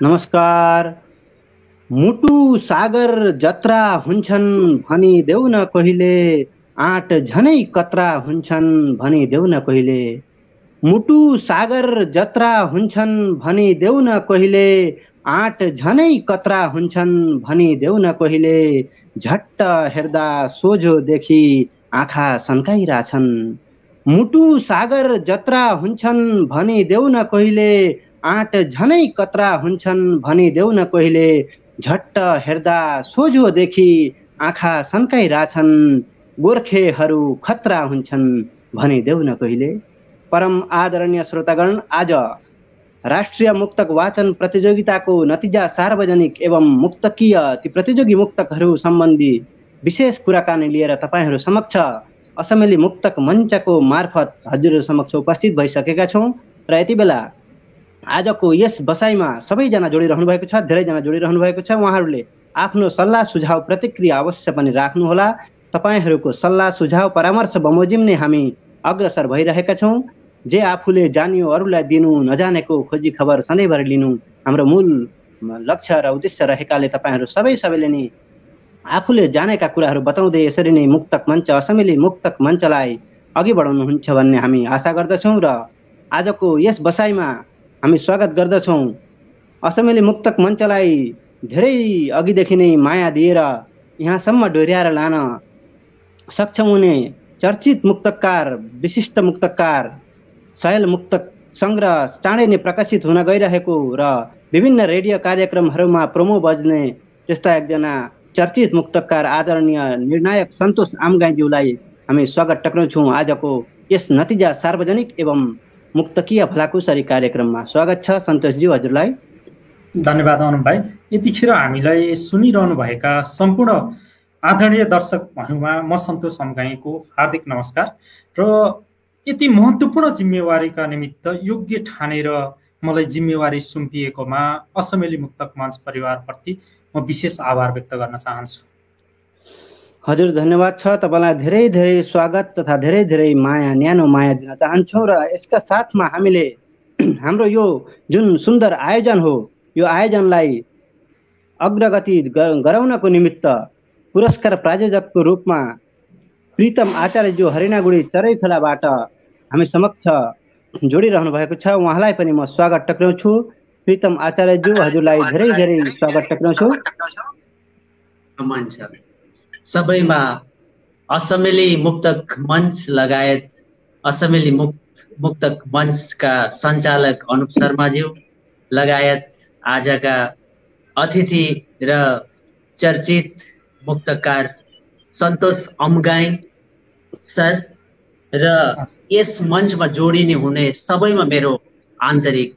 नमस्कार। मुटु सागर जत्रा हुन्छन् भनी देऊ न कहिले, आँट झनै कत्रा हुन्छन् भनी देऊ न कहिले। मुटु सागर जत्रा हुन्छन् भनी देऊ न कहिले, आँट झनै कत्रा हुन्छन् भनी देऊ न कहिले। झट्ट हेर्दा सोझो देखि आँखा सन्काइराछन्। मुटु सागर जत्रा हुन्छन् भनी देऊ न कहिले, आँट झनै कत्रा हुन्छन् भनी देऊ न कहिले। झट्ट हेर्दा सोझो देखि आँखा सन्काइराछन्। गोर्खेहरू खतरा हुन्छन् भनी देऊ न कहिले। परम आदरणीय श्रोतागण, आज राष्ट्रिय मुक्तक वाचन प्रतियोगिताको नतिजा सार्वजनिक एवं मुक्तकीय ती प्रतियोगी मुक्तकहरू सम्बन्धी विशेष कुराकानी लिएर तपाईहरू समक्ष असमेली मुक्तक मञ्चको मार्फत हजुरहरू समक्ष उपस्थित भइसकेका छौँ। र यति बेला आजको यस बसाइमा सबैजना जोडिरहनु भएको छ, धेरैजना जोडिरहनु भएको छ। उहाँहरूले आफ्नो सल्लाह सुझाव प्रतिक्रिया अवश्य पनि राख्नुहोला। तपाईहरूको सल्लाह सुझाव परामर्श बमोजिम नै हामी अग्रसर भइरहेका छौँ। जे आफूले जानियो अरूलाई दिनु, नजानेको खोजी खबर सधैँभरि लिनु हाम्रो मूल लक्ष्य र उद्देश्य रहेकाले तपाईहरू सबैले नै आफूले जानेका कुराहरू बताउँदै यसरी नै मुक्तक मञ्च असमेली मुक्तक मञ्चलाई अघि बढाउनुहुन्छ भन्ने हामी आशा गर्दछौँ। र आजको यस बसाइमा हामी स्वागत गर्दछौँ असमेली मुक्तक मञ्चलाई धेरै अघिदेखि नै माया दिएर यहाँसम्म डोर्याएर लान सक्षम हुने चर्चित मुक्तकार, विशिष्ट मुक्तकार, सयल मुक्तक सङ्ग्रह चाँडै नै प्रकाशित हुन गइरहेको र विभिन्न रेडियो कार्यक्रमहरूमा प्रोमो बज्ने त्यस्ता एकजना चर्चित मुक्तकार आदरणीय निर्णायक सन्तोष आमगाईज्यूलाई हामी स्वागत टक्राउँछौँ आजको यस नतिजा सार्वजनिक एवं मुक्तकीय भलाकुसारी कार्यक्रममा। स्वागत छ सन्तोषज्यू, हजुरलाई। धन्यवाद अनु भाइ। यतिखेर हामीलाई सुनिरहनु भएका सम्पूर्ण आदरणीय दर्शकहरूमा म सन्तोष आमगाईको हार्दिक नमस्कार। र यति महत्त्वपूर्ण जिम्मेवारीका निमित्त योग्य ठानेर मलाई जिम्मेवारी सुम्पिएकोमा असमेली मुक्तक मञ्च परिवारप्रति म विशेष आभार व्यक्त गर्न चाहन्छु। हजुर, धन्यवाद छ। तपाईँलाई धेरै धेरै स्वागत तथा धेरै धेरै माया, न्यानो माया दिन चाहन्छौँ। र यसका साथमा हामीले हाम्रो यो जुन सुन्दर आयोजन हो, यो आयोजनलाई अग्रगति गराउनको निमित्त पुरस्कार प्रायोजकको रूपमा प्रितम आचार्यज्यू हरिणागुडी चरैखोलाबाट हामी समक्ष जोडिरहनु भएको छ। उहाँलाई पनि म स्वागत टक्राउँछु। प्रितम आचार्यज्यू, हजुरलाई धेरै धेरै स्वागत टक्राउँछु। सबैमा असमेली मुक्तक मञ्च लगायत असमेली मुक्तक मञ्चका सञ्चालक अनुप शर्माज्यू लगायत आजका अतिथि र चर्चित मुक्तकार सन्तोष आमगाई सर र यस मञ्चमा जोडिने हुने सबैमा मेरो आन्तरिक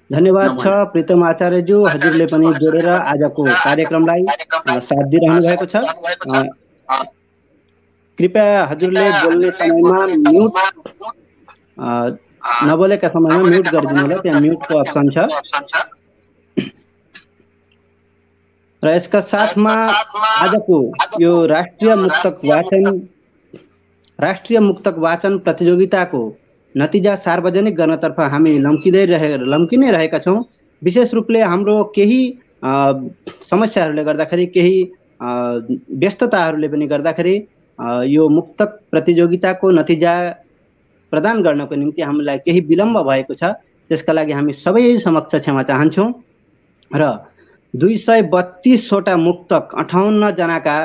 धन्यवाद छ। प्रितम आचार्यज्यू, हजुरले पनि जोडेर आजको कार्यक्रमलाई साथ दिइरहनु भएको छ। कृपया हजुरले बोल्ने समयमा म्युट नबोलेका समयमा म्युट गरिदिनु होला, त्यहाँ म्युटको अप्सन छ। र यसका साथमा आजको यो राष्ट्रिय मुक्तक वाचन प्रतियोगिताको नतिजा सार्वजनिक गर्नतर्फ हामी लम्किनै रहेका छौँ। विशेष रूपले हाम्रो केही समस्याहरूले गर्दाखेरि, केही व्यस्तताहरूले पनि गर्दाखेरि यो मुक्तक प्रतियोगिताको नतिजा प्रदान गर्नको निम्ति हामीलाई केही विलम्ब भएको छ। त्यसका लागि हामी सबै समक्ष क्षमा चाहन्छौँ। र 232वटा मुक्तक, 58 जनाका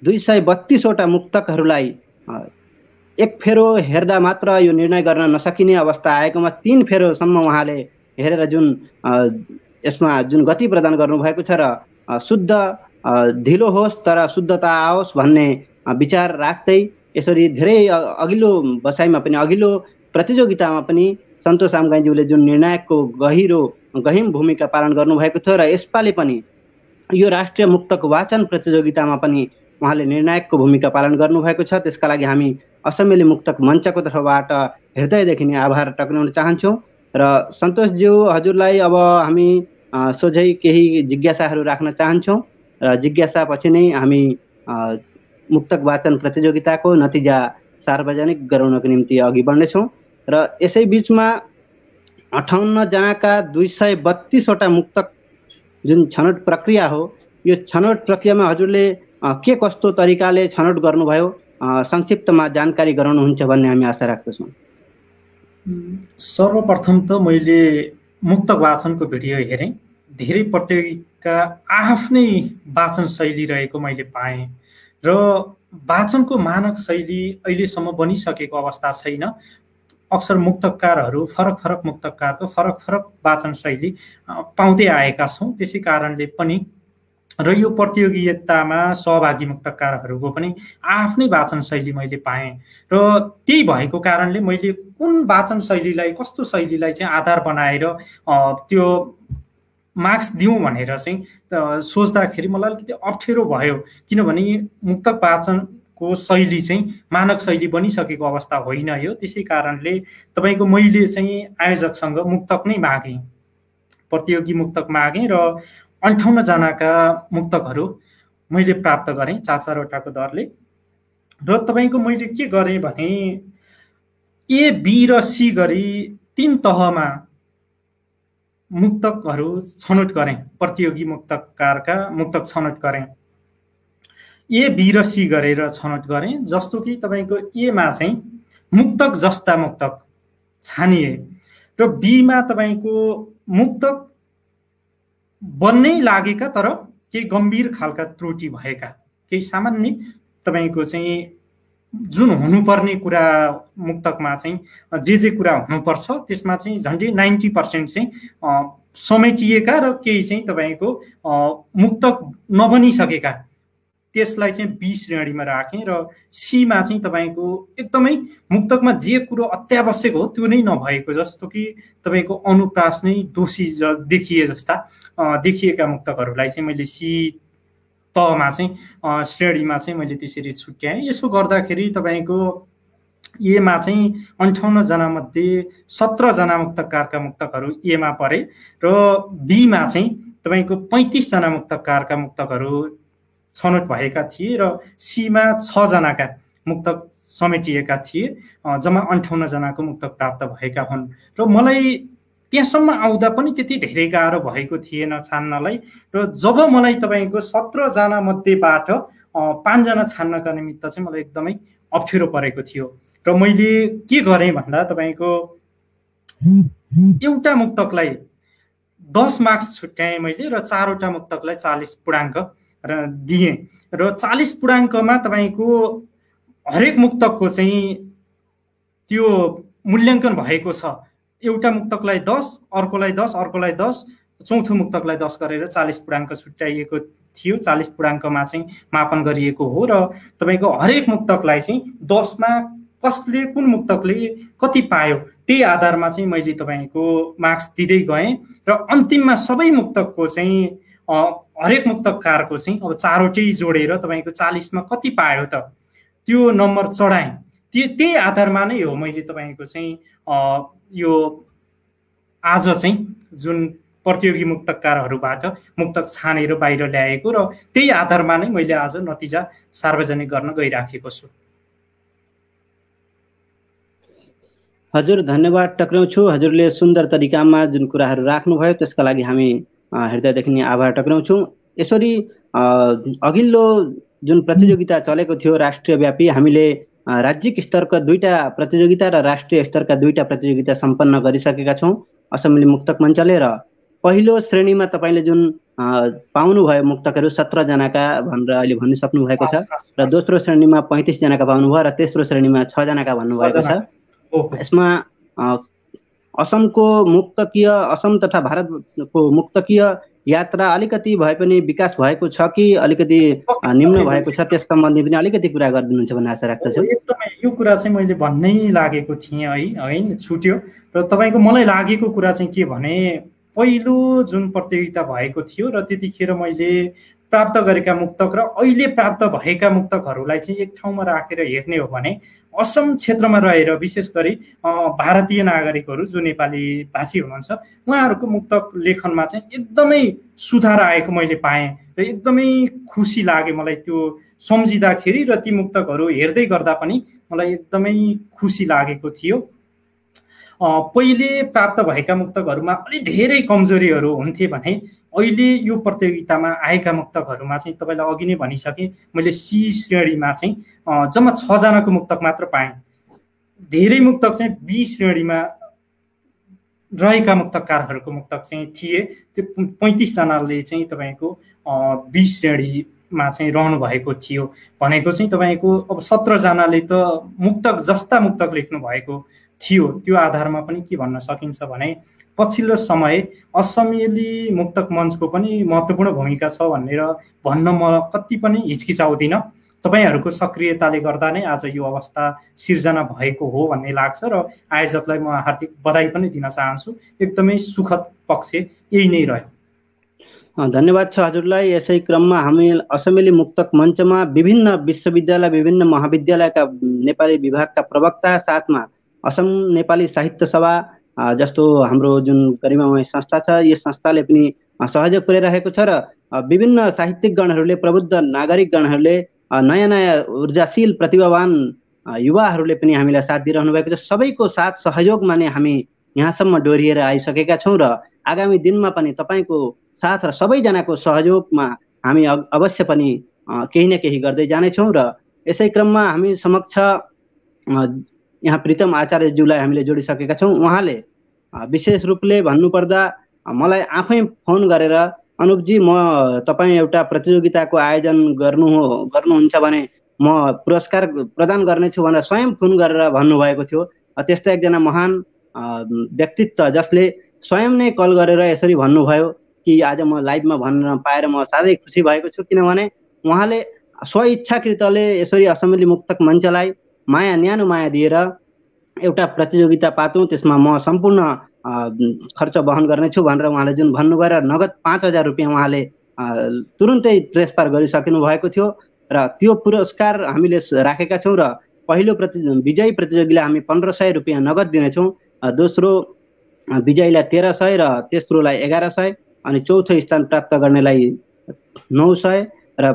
232 वटा मुक्तकहरूलाई एक फेरो हेर्दा मात्र यो निर्णय गर्न नसकिने अवस्था आएकोमा 3 फेरोसम्म उहाँले हेरेर यसमा जुन गति प्रदान गर्नुभएको छ र शुद्ध ढिलो होस् तर शुद्धता आओस् भन्ने विचार राख्दै यसरी धेरै अघिल्लो बसाइमा पनि, अघिल्लो प्रतियोगितामा पनि सन्तोष आमगाईज्यूले जुन निर्णायकको गहिम भूमिका पालन गर्नुभएको थियो र यसपालि पनि यो राष्ट्रिय मुक्तक वाचन प्रतियोगितामा पनि उहाँले निर्णायकको भूमिका पालन गर्नुभएको छ। त्यसका लागि हामी असमेली मुक्तक मञ्चको तर्फबाट हृदयदेखि नै आभार टक्राउन चाहन्छौँ। र सन्तोषज्यू, हजुरलाई अब हामी सोझै केही जिज्ञासाहरू राख्न चाहन्छौँ र जिज्ञासापछि नै हामी मुक्तक वाचन प्रतियोगिताको नतिजा सार्वजनिक गराउनको निम्ति अघि बढ्नेछौँ। र यसै बिचमा 58 जनाका 232वटा मुक्तक जुन छनौट प्रक्रिया हो, यो छनौट प्रक्रियामा हजुरले के कस्तो तरिकाले छनौट गर्नुभयो, संक्षिप्तमा जानकारी गराउनुहुन्छ भन्ने हामी आशा राख्दछौँ। सर्वप्रथम त मैले मुक्तक वाचनको भिडियो हेरेँ। धेरै प्रतियोगिका आफ्नै वाचन शैली रहेको मैले पाएँ र वाचनको मानक शैली अहिलेसम्म बनिसकेको अवस्था छैन। अक्सर मुक्तकारहरू फरक फरक मुक्तकारको फरक फरक वाचन शैली पाउँदै आएका छौँ। त्यसै कारणले पनि र यो प्रतियोगितामा सहभागी मुक्तकारहरूको पनि आफ्नै वाचन शैली मैले पाएँ र त्यही भएको कारणले मैले कुन वाचन शैलीलाई, कस्तो शैलीलाई चाहिँ आधार बनाएर त्यो मार्क्स दिउँ भनेर चाहिँ सोच्दाखेरि मलाई अलिकति अप्ठ्यारो भयो। किनभने मुक्तक वाचनको शैली चाहिँ मानक शैली बनिसकेको अवस्था होइन यो। त्यसै कारणले तपाईँको मैले चाहिँ आयोजकसँग मुक्तक नै मागेँ, प्रतियोगी मुक्तक मागेँ र 58 जनाका मुक्तकहरू मैले प्राप्त गरेँ 4-4वटाको दरले। र तपाईँको मैले के गरेँ भने ए, बी र सी गरी 3 तहमा मुक्तकहरू छनौट गरेँ। प्रतियोगी मुक्तकारका मुक्तक छनौट गरेँ। ए, बी र सी गरेर छनौट गरेँ। जस्तो कि तपाईँको एमा चाहिँ मुक्तक जस्ता मुक्तक छानिए र बीमा तपाईँको मुक्तक बन्नै लागेका तर केही गम्भीर खालका त्रुटि भएका, केही सामान्य तपाईँको चाहिँ जुन हुनुपर्ने कुरा मुक्तकमा चाहिँ जे कुरा हुनुपर्छ त्यसमा चाहिँ झन्डै 90% चाहिँ समेटिएका र केही चाहिँ तपाईँको मुक्तक नबनिसकेका, त्यसलाई चाहिँ बी श्रेणीमा राखेँ। र सीमा चाहिँ तपाईँको एकदमै मुक्तकमा जे कुरो अत्यावश्यक हो त्यो नै नभएको, जस्तो कि तपाईँको अनुप्रास नै दोषी देखिए जस्ता देखिएका मुक्तकहरूलाई चाहिँ मैले सी तहमा चाहिँ श्रेणीमा चाहिँ मैले त्यसरी छुट्याएँ। यसो गर्दाखेरि तपाईँको एमा चाहिँ 58 जनामध्ये 17 जना मुक्तकारका मुक्तकहरू एमा परे र बीमा चाहिँ तपाईँको 35 जना मुक्तकारका मुक्तकहरू छनौट भएका थिए र सीमा 6 जनाका मुक्तक समेटिएका थिए। जम्मा 58 जनाको मुक्तक प्राप्त भएका हुन् र मलाई त्यहाँसम्म आउँदा पनि त्यति धेरै गाह्रो भएको थिएन छान्नलाई। र जब मलाई तपाईँको 17 जना मध्येबाट 5 जना छान्नका निमित्त चाहिँ मलाई एकदमै अप्ठ्यारो परेको थियो र मैले के गरेँ भन्दा तपाईँको एउटा मुक्तकलाई 10 मार्क्स छुट्याएँ मैले र 4वटा मुक्तकलाई 40 पूर्णाङ्क र दिएँ र 40 पूर्णाङ्कमा तपाईँको हरेक मुक्तकको चाहिँ त्यो मूल्याङ्कन भएको छ। एउटा मुक्तकलाई 10, अर्कोलाई 10, अर्कोलाई 10, चौथो मुक्तकलाई 10 गरेर 40 पूर्णाङ्क छुट्याइएको थियो। 40 पूर्णाङ्कमा चाहिँ मापन गरिएको हो र तपाईँको हरेक मुक्तकलाई चाहिँ 10मा कसले कुन मुक्तकले कति पायो त्यही आधारमा चाहिँ मैले तपाईँको मार्क्स दिँदै गएँ र अन्तिममा सबै मुक्तकको चाहिँ हरेक मुक्तकारको चाहिँ अब 4वटै जोडेर तपाईँको 40मा कति पायो त त्यो नम्बर चढाएँ। त्यही आधारमा नै हो मैले तपाईँको चाहिँ यो आज चाहिँ जुन प्रतियोगी मुक्तकारहरूबाट मुक्तक छानेर बाहिर ल्याएको र त्यही आधारमा नै मैले आज नतिजा सार्वजनिक गर्न गइराखेको छु। हजुर धन्यवाद टक्राउँछु। हजुरले सुन्दर तरिकामा जुन कुराहरू राख्नुभयो त्यसका लागि हामी हृदयदेखि नै आभार टक्राउँछौँ। यसरी अघिल्लो जुन प्रतियोगिता चलेको थियो राष्ट्रियव्यापी, हामीले राज्यिक स्तरका 2टा प्रतियोगिता र राष्ट्रिय स्तरका 2टा प्रतियोगिता सम्पन्न गरिसकेका छौँ असेम्ब्ली मुक्तक मञ्चले। र पहिलो श्रेणीमा तपाईँले जुन पाउनुभयो मुक्तकहरू 17 जनाका भनेर अहिले भनिसक्नु भएको छ र दोस्रो श्रेणीमा 35 जनाका पाउनुभयो र तेस्रो श्रेणीमा 6 जनाका भन्नुभएको छ। यसमा असमको मुक्तकीय, असम तथा भारतको मुक्तकीय यात्रा अलिकति भए पनि विकास भएको छ कि अलिकति निम्न भएको छ, त्यस सम्बन्धी पनि अलिकति कुरा गरिदिनुहुन्छ भन्ने आशा राख्दछु। एकदमै यो कुरा चाहिँ मैले भन्नै लागेको थिएँ है छुट्यो। र तपाईँको मलाई लागेको कुरा चाहिँ के भने पहिलो जुन प्रतियोगिता भएको थियो र त्यतिखेर मैले प्राप्त गरेका मुक्तक र अहिले प्राप्त भएका मुक्तकहरूलाई चाहिँ एक ठाउँमा राखेर हेर्ने हो भने असम क्षेत्रमा रहेर विशेष गरी भारतीय नागरिकहरू जो नेपाली भाषी हुनुहुन्छ उहाँहरूको मुक्तक लेखनमा चाहिँ एकदमै सुधार आएको मैले पाएँ र एकदमै खुसी लाग्यो मलाई त्यो सम्झिँदाखेरि र ती मुक्तकहरू हेर्दै गर्दा पनि मलाई एकदमै खुसी लागेको थियो। पहिले प्राप्त भएका मुक्तकहरूमा अलि धेरै कमजोरीहरू हुन्थे भने अहिले यो प्रतियोगितामा आएका मुक्तकहरूमा चाहिँ तपाईँलाई अघि नै भनिसकेँ मैले सी श्रेणीमा चाहिँ जम्मा 6 जनाको मुक्तक मात्र पाएँ। धेरै मुक्तक चाहिँ बी श्रेणीमा रहेका मुक्तकारहरूको मुक्तक चाहिँ थिए। त्यो 35 जनाले चाहिँ तपाईँको बी श्रेणीमा चाहिँ रहनु भएको थियो भनेको चाहिँ तपाईँको अब 17 जनाले त मुक्तक जस्ता मुक्तक लेख्नु भएको थियो। त्यो आधारमा पनि के भन्न सकिन्छ भने पछिल्लो समय असमिली मुक्तक मञ्चको पनि महत्त्वपूर्ण भूमिका छ भनेर भन्न म कति पनि हिचकिचाउँदिनँ। तपाईँहरूको सक्रियताले गर्दा नै आज यो अवस्था सिर्जना भएको हो भन्ने लाग्छ र आयोजकलाई म हार्दिक बधाई पनि दिन चाहन्छु। एकदमै सुखद पक्ष यही नै रह्यो। धन्यवाद छ हजुरलाई। यसै क्रममा हामी असमिली मुक्तक मञ्चमा विभिन्न विश्वविद्यालय विभिन्न महाविद्यालयका नेपाली विभागका प्रवक्ता साथमा असम नेपाली साहित्य सभा जस्तो हाम्रो जुन गरिमामय संस्था छ यस संस्थाले पनि सहयोग पुर्याइरहेको छ र विभिन्न साहित्यिक गणहरूले प्रबुद्ध नागरिक गणहरूले नयाँ नयाँ ऊर्जाशील प्रतिभावान युवाहरूले पनि हामीलाई साथ दिइरहनु भएको छ। सबैको साथ सहयोगमा नै हामी यहाँसम्म डोरिएर आइसकेका छौँ र आगामी दिनमा पनि तपाईँको साथ र सबैजनाको सहयोगमा हामी अवश्य पनि केही न केही गर्दै जानेछौँ। र यसै क्रममा हामी समक्ष यहाँ प्रितम आचार्यज्यूलाई हामीले जोडिसकेका छौँ। उहाँले विशेष रूपले भन्नुपर्दा मलाई आफै फोन गरेर अनुपजी म तपाईँ एउटा प्रतियोगिताको आयोजन गर्नुहुन्छ भने म पुरस्कार प्रदान गर्नेछु भनेर स्वयं फोन गरेर भन्नुभएको थियो। त्यस्ता एकजना महान व्यक्तित्व जसले स्वयं नै कल गरेर यसरी भन्नुभयो कि आज म लाइभमा भन्न पाएर म साह्रै खुसी भएको छु, किनभने उहाँले स्वइच्छाकृतले यसरी असमिली मुक्तक मञ्चलाई न्यानो माया दिएर एउटा प्रतियोगिता पातौँ, त्यसमा म सम्पूर्ण खर्च वहन गर्नेछु भनेर उहाँले जुन भन्नुभयो र नगद 5,000 रुपियाँ उहाँले तुरुन्तै ट्रेन्सफर गरिसक्नु भएको थियो र त्यो पुरस्कार हामीले राखेका छौँ र पहिलो विजयी प्रतियोगीलाई हामी 1,500 रुपियाँ नगद दिनेछौँ, दोस्रो विजयीलाई 1,300 र तेस्रोलाई 1,100 अनि चौथो स्थान प्राप्त गर्नेलाई 900 र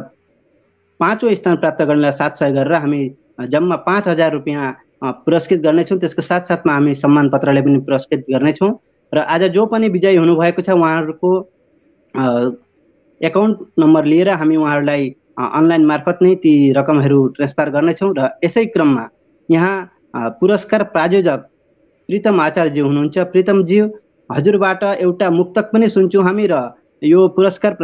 पाँचौँ स्थान प्राप्त गर्नेलाई 700 गरेर हामी जम्मा 5,000 रुपियाँ पुरस्कृत गर्नेछौँ। त्यसको साथसाथमा हामी सम्मान पत्रले पनि पुरस्कृत गर्नेछौँ र आज जो पनि विजयी हुनुभएको छ उहाँहरूको एकाउन्ट नम्बर लिएर हामी उहाँहरूलाई अनलाइन मार्फत नै ती रकमहरू ट्रान्सफर गर्नेछौँ। र यसै क्रममा यहाँ पुरस्कार प्रायोजक प्रितम आचार्यज्यू हुनुहुन्छ। प्रितमज्यू, हजुरबाट एउटा मुक्तक पनि सुन्छौँ हामी र यो पुरस्कार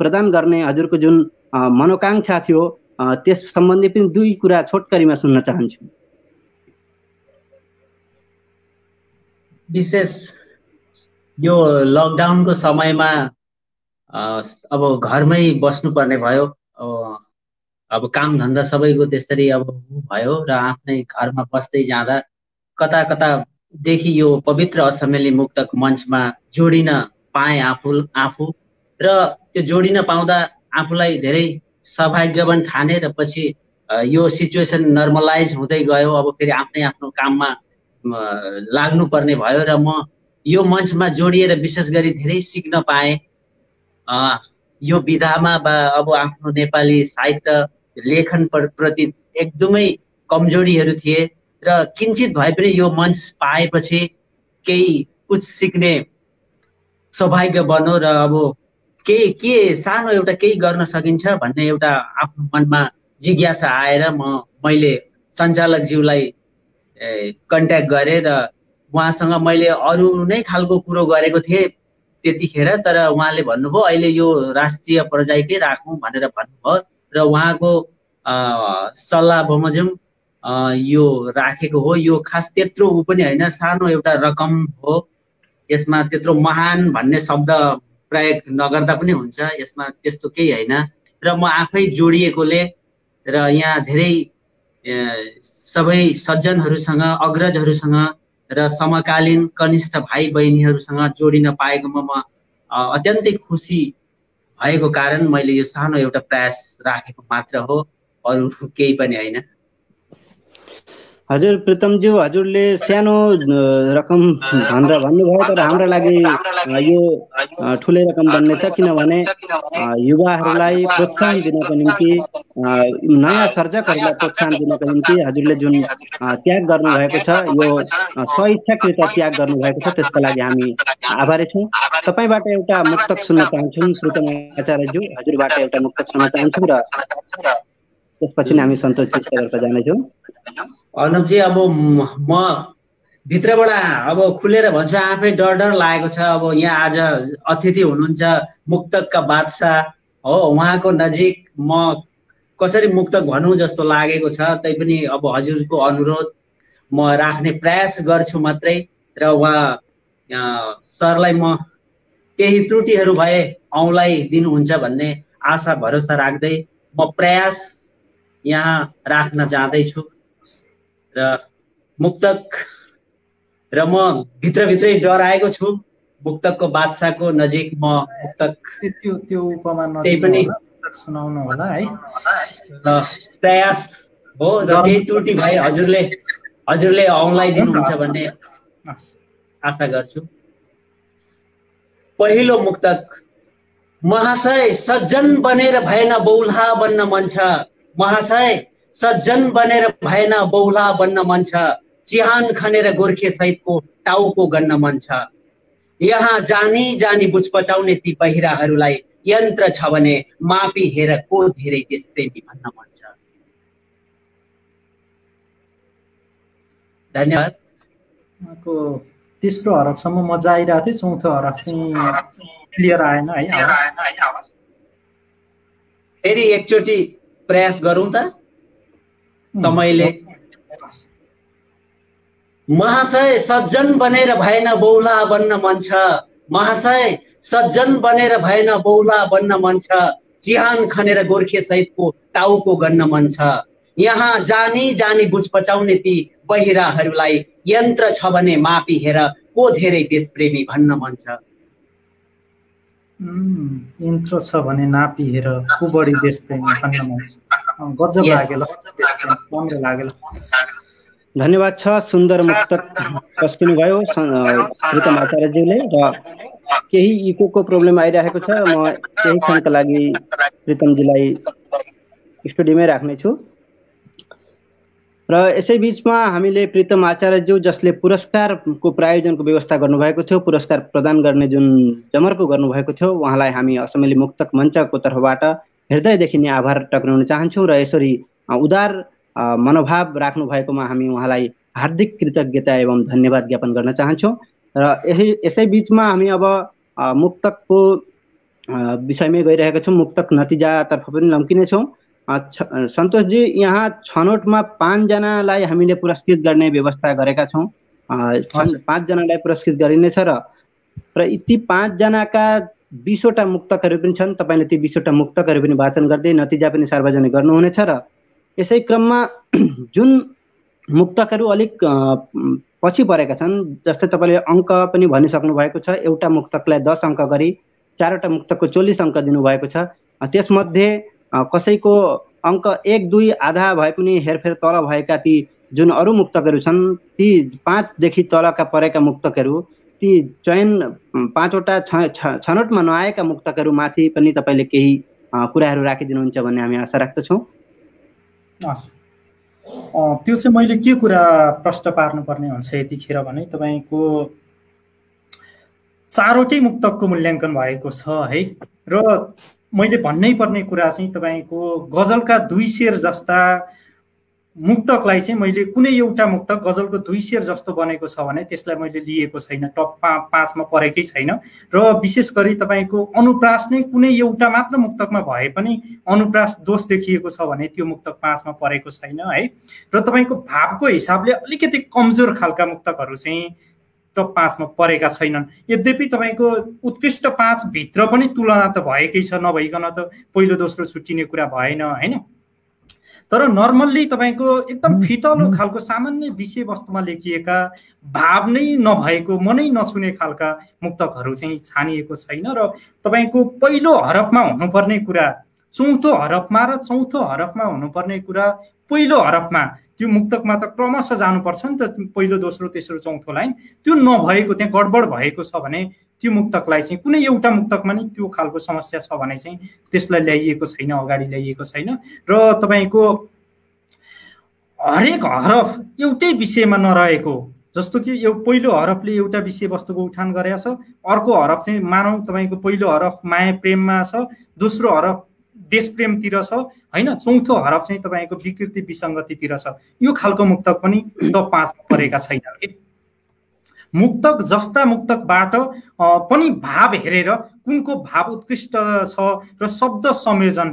प्रदान गर्ने हजुरको जुन मनोकांक्षा थियो त्यस सम्बन्धी पनि 2 कुरा छोटकरीमा सुन्न चाहन्छु। विशेष यो लकडाउनको समयमा अब घरमै बस्नुपर्ने भयो। अब काम धन्दा सबैको त्यसरी अब भयो र आफ्नै घरमा बस्दै जाँदा कता कतादेखि यो पवित्र असमिली मुक्तक मञ्चमा जोडिन पाएँ आफू र त्यो जोडिन पाउँदा आफूलाई धेरै सौभाग्यवान ठाने र पछि यो सिचुएसन नर्मलाइज हुँदै गयो। अब फेरि आफ्नो काममा लाग्नुपर्ने भयो र म यो मञ्चमा जोडिएर विशेष गरी धेरै सिक्न पाएँ। यो विधामा अब आफ्नो नेपाली साहित्य लेखन प्रति एकदमै कमजोरीहरू थिए र किञ्चित भए पनि यो मञ्च पाएपछि केही कुछ सिक्ने सौभाग्य बन्यो र अब के सानो एउटा केही गर्न सकिन्छ भन्ने एउटा आफ्नो मनमा जिज्ञासा आएर मैले सञ्चालकज्यूलाई कन्ट्याक्ट गरेँ र उहाँसँग मैले अरू नै खालको कुरो गरेको थिएँ त्यतिखेर, तर उहाँले भन्नुभयो अहिले यो राष्ट्रिय पर्यायकै राखौँ भनेर भन्नुभयो र उहाँको सल्लाह बमोजिम यो राखेको हो। यो खास त्यत्रो पनि होइन, सानो एउटा रकम हो। यसमा त्यत्रो महान भन्ने शब्द प्रयोग नगर्दा पनि हुन्छ, यसमा त्यस्तो केही होइन र म आफै जोडिएकोले र यहाँ धेरै सबै सज्जनहरूसँग अग्रजहरूसँग र समकालीन कनिष्ठ भाइ बहिनीहरूसँग जोडिन पाएकोमा म अत्यन्तै खुसी भएको कारण मैले यो सानो एउटा प्रयास राखेको मात्र हो, अरू केही पनि होइन। हजुर प्रितमज्यू, हजुरले सानो रकम भनेर भन्नुभयो, तर हाम्रो लागि यो ठुलै रकम बन्नेछ, किनभने युवाहरूलाई प्रोत्साहन दिनको निम्ति, नयाँ सर्जकहरूलाई प्रोत्साहन दिनको निम्ति हजुरले जुन त्याग गर्नुभएको छ, यो स्वइच्छाकृत त्याग गर्नुभएको छ, त्यसका लागि हामी आभारी छौँ। तपाईँबाट एउटा मुक्तक सुन्न चाहन्छौँ प्रितम आचार्यज्यू, हजुरबाट एउटा मुक्तक सुन्न चाहन्छौँ र त्यसपछि नै हामी सन्तोष चिस्करतर्फ जानेछौँ। अर्णवजी, अब म भित्रबाट अब खुलेर भन्छु, आफै डर डर लागेको छ। अब यहाँ आज अतिथि हुनुहुन्छ मुक्तकका बादशाह हो, उहाँको नजिक म कसरी मुक्तक भनौँ जस्तो लागेको छ। तैपनि अब हजुरको अनुरोध म राख्ने प्रयास गर्छु मात्रै, र उहाँ सरलाई म केही त्रुटिहरू भए औँलाई दिनुहुन्छ भन्ने आशा भरोसा राख्दै म प्रयास यहाँ राख्न जाँदैछु। र मुक्तक, र म भित्रभित्रै डराएको छु मुक्तकको बादशाहको नजिक म मुक्तक त्यो उपमा त्यही पनि सुनाउनु होला है। प्रयास हो, र केही त्रुटि भए हजुरले औँलाई दिनुहुन्छ भन्ने आशा गर्छु। पहिलो मुक्तक। महाशय, सज्जन बनेर भएन बौला बन्न मन छ। महाशय, सज्जन बनेर भएन बौला बन्न मन छ। चिहान खनेर गोर्खे सहितको टाउको गन्न मन छ। यहाँ जानी जानी बुझ पचाउने ती बहिराहरूलाई यन्त्र छ भने मापी हेर को धेरै देशप्रेमी भन्न मन छ। धन्यवाद। तेस्रो हरफसम्म म जाइरहेको थिएँ, चौथो हरफ चाहिँ क्लियर आएन है। फेरि एकचोटि प्रयास गरौँ त समयले। महाशय, सज्जन बनेर भएन बौला बन्न मन छ। महाशय, सज्जन बनेर भएन बौला बन्न मन छ। चिहान खनेर गोर्खे सहितको टाउको गन्न मन छ। यहाँ जानी जानी बुझ पचाउने ती बहिराहरूलाई यन्त्र छ भने मापी हेर को धेरै देशप्रेमी भन्न मन छ। यन्त्र छ भने नापी हेर को बढी देशप्रेमी भन्न मन छ। गजब लाग्यो, राम्रो लाग्यो। धन्यवाद छ। सुन्दर मुक्तक पस्किनु भयो प्रितम आचार्यज्यूले, र केही इकोको प्रब्लम आइरहेको छ। म केही क्षणका लागि प्रितमजीलाई स्टुडियोमै राख्नेछु। र यसै बिचमा हामीले प्रितम आचार्यज्यू, जसले पुरस्कारको प्रायोजनको व्यवस्था गर्नुभएको थियो, पुरस्कार प्रदान गर्ने जुन जमर्को गर्नुभएको थियो, उहाँलाई हामी असमेली मुक्तक मञ्चको तर्फबाट हृदयदेखि नै आभार टक्राउन चाहन्छौँ। र यसरी उदार मनोभाव राख्नु भएकोमा हामी उहाँलाई हार्दिक कृतज्ञता एवं धन्यवाद ज्ञापन गर्न चाहन्छौँ। र यसै बिचमा हामी अब मुक्तकको विषयमै गइरहेका छौँ। मुक्तक नतिजातर्फ पनि लम्किनेछौँ। सन्तोषजी, यहाँ छनौटमा 5 जनालाई हामीले पुरस्कृत गर्ने व्यवस्था गरेका छौँ। 5 जनालाई पुरस्कृत गरिनेछ, र ती 5 जनाका 20 वटा मुक्तकहरू पनि छन्। तपाईँले ती 20 वटा मुक्तकहरू पनि वाचन गर्दै नतिजा पनि सार्वजनिक गर्नुहुनेछ। र यसै क्रममा जुन मुक्तकहरू अलिक पछि परेका छन्, जस्तै तपाईँले अङ्क पनि भनिसक्नु भएको छ, एउटा मुक्तकलाई 10 अङ्क गरी 4 वटा मुक्तकको 40 अङ्क दिनुभएको छ। त्यसमध्ये कसैको अङ्क 1, 2 आधा भए पनि हेरफेर तल भएका ती जुन अरू मुक्तकहरू छन्, ती 5 देखि तलका परेका मुक्तकहरू, ती चयन 5 वटा छनौटमा नआएका मुक्तकहरू माथि पनि तपाईँले केही कुराहरू राखिदिनुहुन्छ भन्ने हामी आशा राख्दछौँ। त्यो चाहिँ मैले के कुरा प्रश्न पार्नुपर्ने हुन्छ यतिखेर भने, तपाईँको 4 वटै मुक्तकको मूल्याङ्कन भएको छ है। र मैले भन्नै पर्ने कुरा चाहिँ तपाईँको गजलका 2 शेर जस्ता मुक्तकलाई चाहिँ मैले कुनै एउटा मुक्तक गजलको 2 शेर जस्तो बनेको छ भने त्यसलाई मैले लिएको छैन, टप 5 मा परेकै छैन। र विशेष गरी तपाईँको अनुप्रास नै कुनै एउटा मात्र मुक्तकमा भए पनि अनुप्रास दोष देखिएको छ भने त्यो मुक्तक 5 मा परेको छैन है। र तपाईँको भावको हिसाबले अलिकति कमजोर खालका मुक्तकहरू चाहिँ टप 5 मा परेका छैनन्। यद्यपि तपाईँको उत्कृष्ट 5 भित्र पनि तुलना त भएकै छ, नभइकन त पहिलो दोस्रो छुट्टिने कुरा भएन हैन। तर नर्मल्ली तपाईँको एकदम फितलो खालको सामान्य विषयवस्तुमा लेखिएका भाव नै नभएको, मनै नछुने खालका मुक्तकहरू चाहिँ छानिएको छैन। र तपाईँको पहिलो हरफमा हुनुपर्ने कुरा, चौथो हरफमा र चौथो हरफमा हुनुपर्ने कुरा पहिलो हरफमा त्यो मुक्तकमा त क्रमशः जानुपर्छ नि त, पहिलो दोस्रो तेस्रो चौथो लाइन त्यो नभएको, त्यहाँ गडबड भएको छ भने त्यो मुक्तकलाई चाहिँ कुनै एउटा मुक्तकमा नि त्यो खालको समस्या छ भने चाहिँ त्यसलाई ल्याइएको छैन, अगाडि ल्याइएको छैन। र तपाईँको हरेक हरफ एउटै विषयमा नरहेको, जस्तो कि पहिलो हरफले एउटा विषयवस्तुको उठान गरेको छ, अर्को हरफ चाहिँ मानौँ तपाईँको पहिलो हरफ माया प्रेममा छ, दोस्रो हरफ देश प्रेमतिर छ होइन, चौथो हरफ चाहिँ तपाईँको विकृति विसङ्गतितिर छ, यो खालको मुक्तक पनि टप 5 मा परेका छैनन् कि। मुक्तक जस्ता मुक्तकबाट पनि भाव हेरेर कुनको भाव उत्कृष्ट छ र शब्द संयोजन,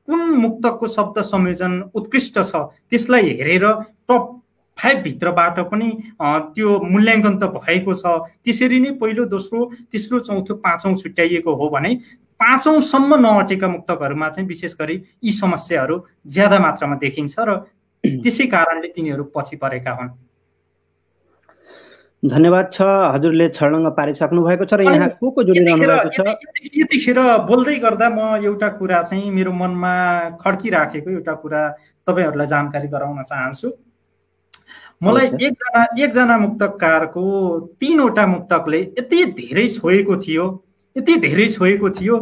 कुन मुक्तकको शब्द संयोजन उत्कृष्ट छ त्यसलाई हेरेर टप 5 भित्रबाट पनि त्यो मूल्याङ्कन त भएको छ। त्यसरी नै पहिलो दोस्रो तेस्रो चौथो पाँचौँ छुट्याइएको हो भने पाँचौँसम्म नअटेका मुक्तकहरूमा चाहिँ विशेष गरी यी समस्याहरू ज्यादा मात्रामा देखिन्छ र त्यसै कारणले तिनीहरू पछि परेका हुन्। धन्यवाद छ, हजुरले छर्लङ्ग पारिसक्नु भएको छ र यहाँ को जोडिरहनु भएको छ। यतिखेर बोल्दै गर्दा म एउटा कुरा चाहिँ मेरो मनमा खड्किराखेको एउटा कुरा तपाईँहरूलाई जानकारी गराउन चाहन्छु। मलाई एकजना मुक्तकारको 3वटा मुक्तकले यति धेरै छोएको थियो,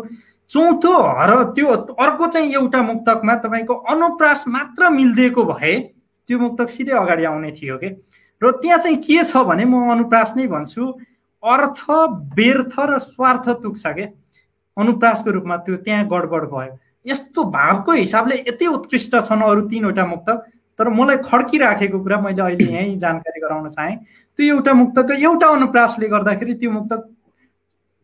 चौथो त्यो अर्को चाहिँ एउटा मुक्तकमा तपाईँको अनुप्रास मात्र मिल्दिएको भए त्यो मुक्तक सिधै अगाडि आउने थियो के। र त्यहाँ चाहिँ के छ भने म अनुप्रास नै भन्छु, अर्थ व्यर्थ र स्वार्थ तुक्छ के अनुप्रासको रूपमा, त्यो त्यहाँ गडबड भयो। यस्तो भावको हिसाबले यति उत्कृष्ट छन् अरू 3वटा मुक्तक, तर मलाई खड्किराखेको कुरा मैले अहिले यहीँ जानकारी गराउन चाहेँ। त्यो एउटा मुक्तकको एउटा अनुप्रासले गर्दाखेरि त्यो मुक्तक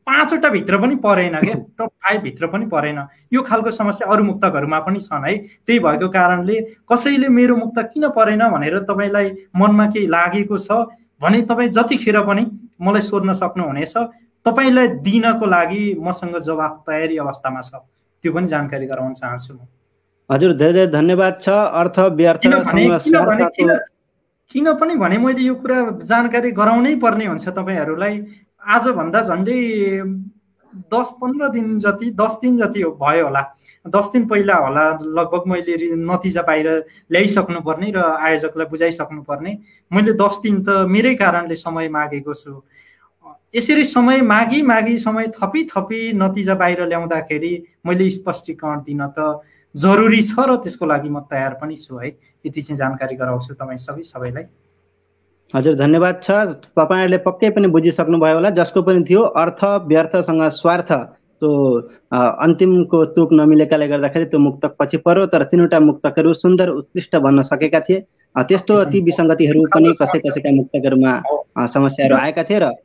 5वटा भित्र पनि परेन क्या, टप 5 भित्र पनि परेन। यो खालको समस्या अरू मुक्तकहरूमा पनि छन् है। त्यही भएको कारणले कसैले मेरो मुक्तक किन परेन भनेर तपाईँलाई मनमा केही लागेको छ भने तपाईँ जतिखेर पनि मलाई सोध्न सक्नुहुनेछ, तपाईँलाई दिनको लागि मसँग जवाफ तयारी अवस्थामा छ, त्यो पनि जानकारी गराउन चाहन्छु म। हजुर धेरै धेरै धन्यवाद छ। अर्थ व्यर्थ किन पनि भने मैले यो कुरा जानकारी गराउनै पर्ने हुन्छ तपाईँहरूलाई। आजभन्दा झन्डै 10-15 दिन जति 10 दिन जति भयो होला, 10 दिन पहिला होला लगभग मैले नतिजा बाहिर ल्याइसक्नु पर्ने र आयोजकलाई बुझाइसक्नु पर्ने। मैले 10 दिन त मेरै कारणले समय मागेको छु। यसरी समय मागी समय थपी नतिजा बाहिर ल्याउँदाखेरि मैले स्पष्टीकरण दिन त जरुरी छ र त्यसको लागि म तयार पनि छु है। यति चाहिँ जानकारी गराउँछु तपाईँ सबैलाई। हजुर धन्यवाद छ। तपाईँहरूले पक्कै पनि बुझिसक्नु भयो होला, जसको पनि थियो अर्थ व्यर्थसँग स्वार्थ त्यो अन्तिमको तुक नमिलेकाले गर्दाखेरि त्यो मुक्तक पछि पर्यो। तर 3वटा मुक्तकहरू सुन्दर उत्कृष्ट बन्न सकेका थिए। त्यस्तो ती विसङ्गतिहरू पनि कसैका मुक्तकहरूमा समस्याहरू आएका थिए र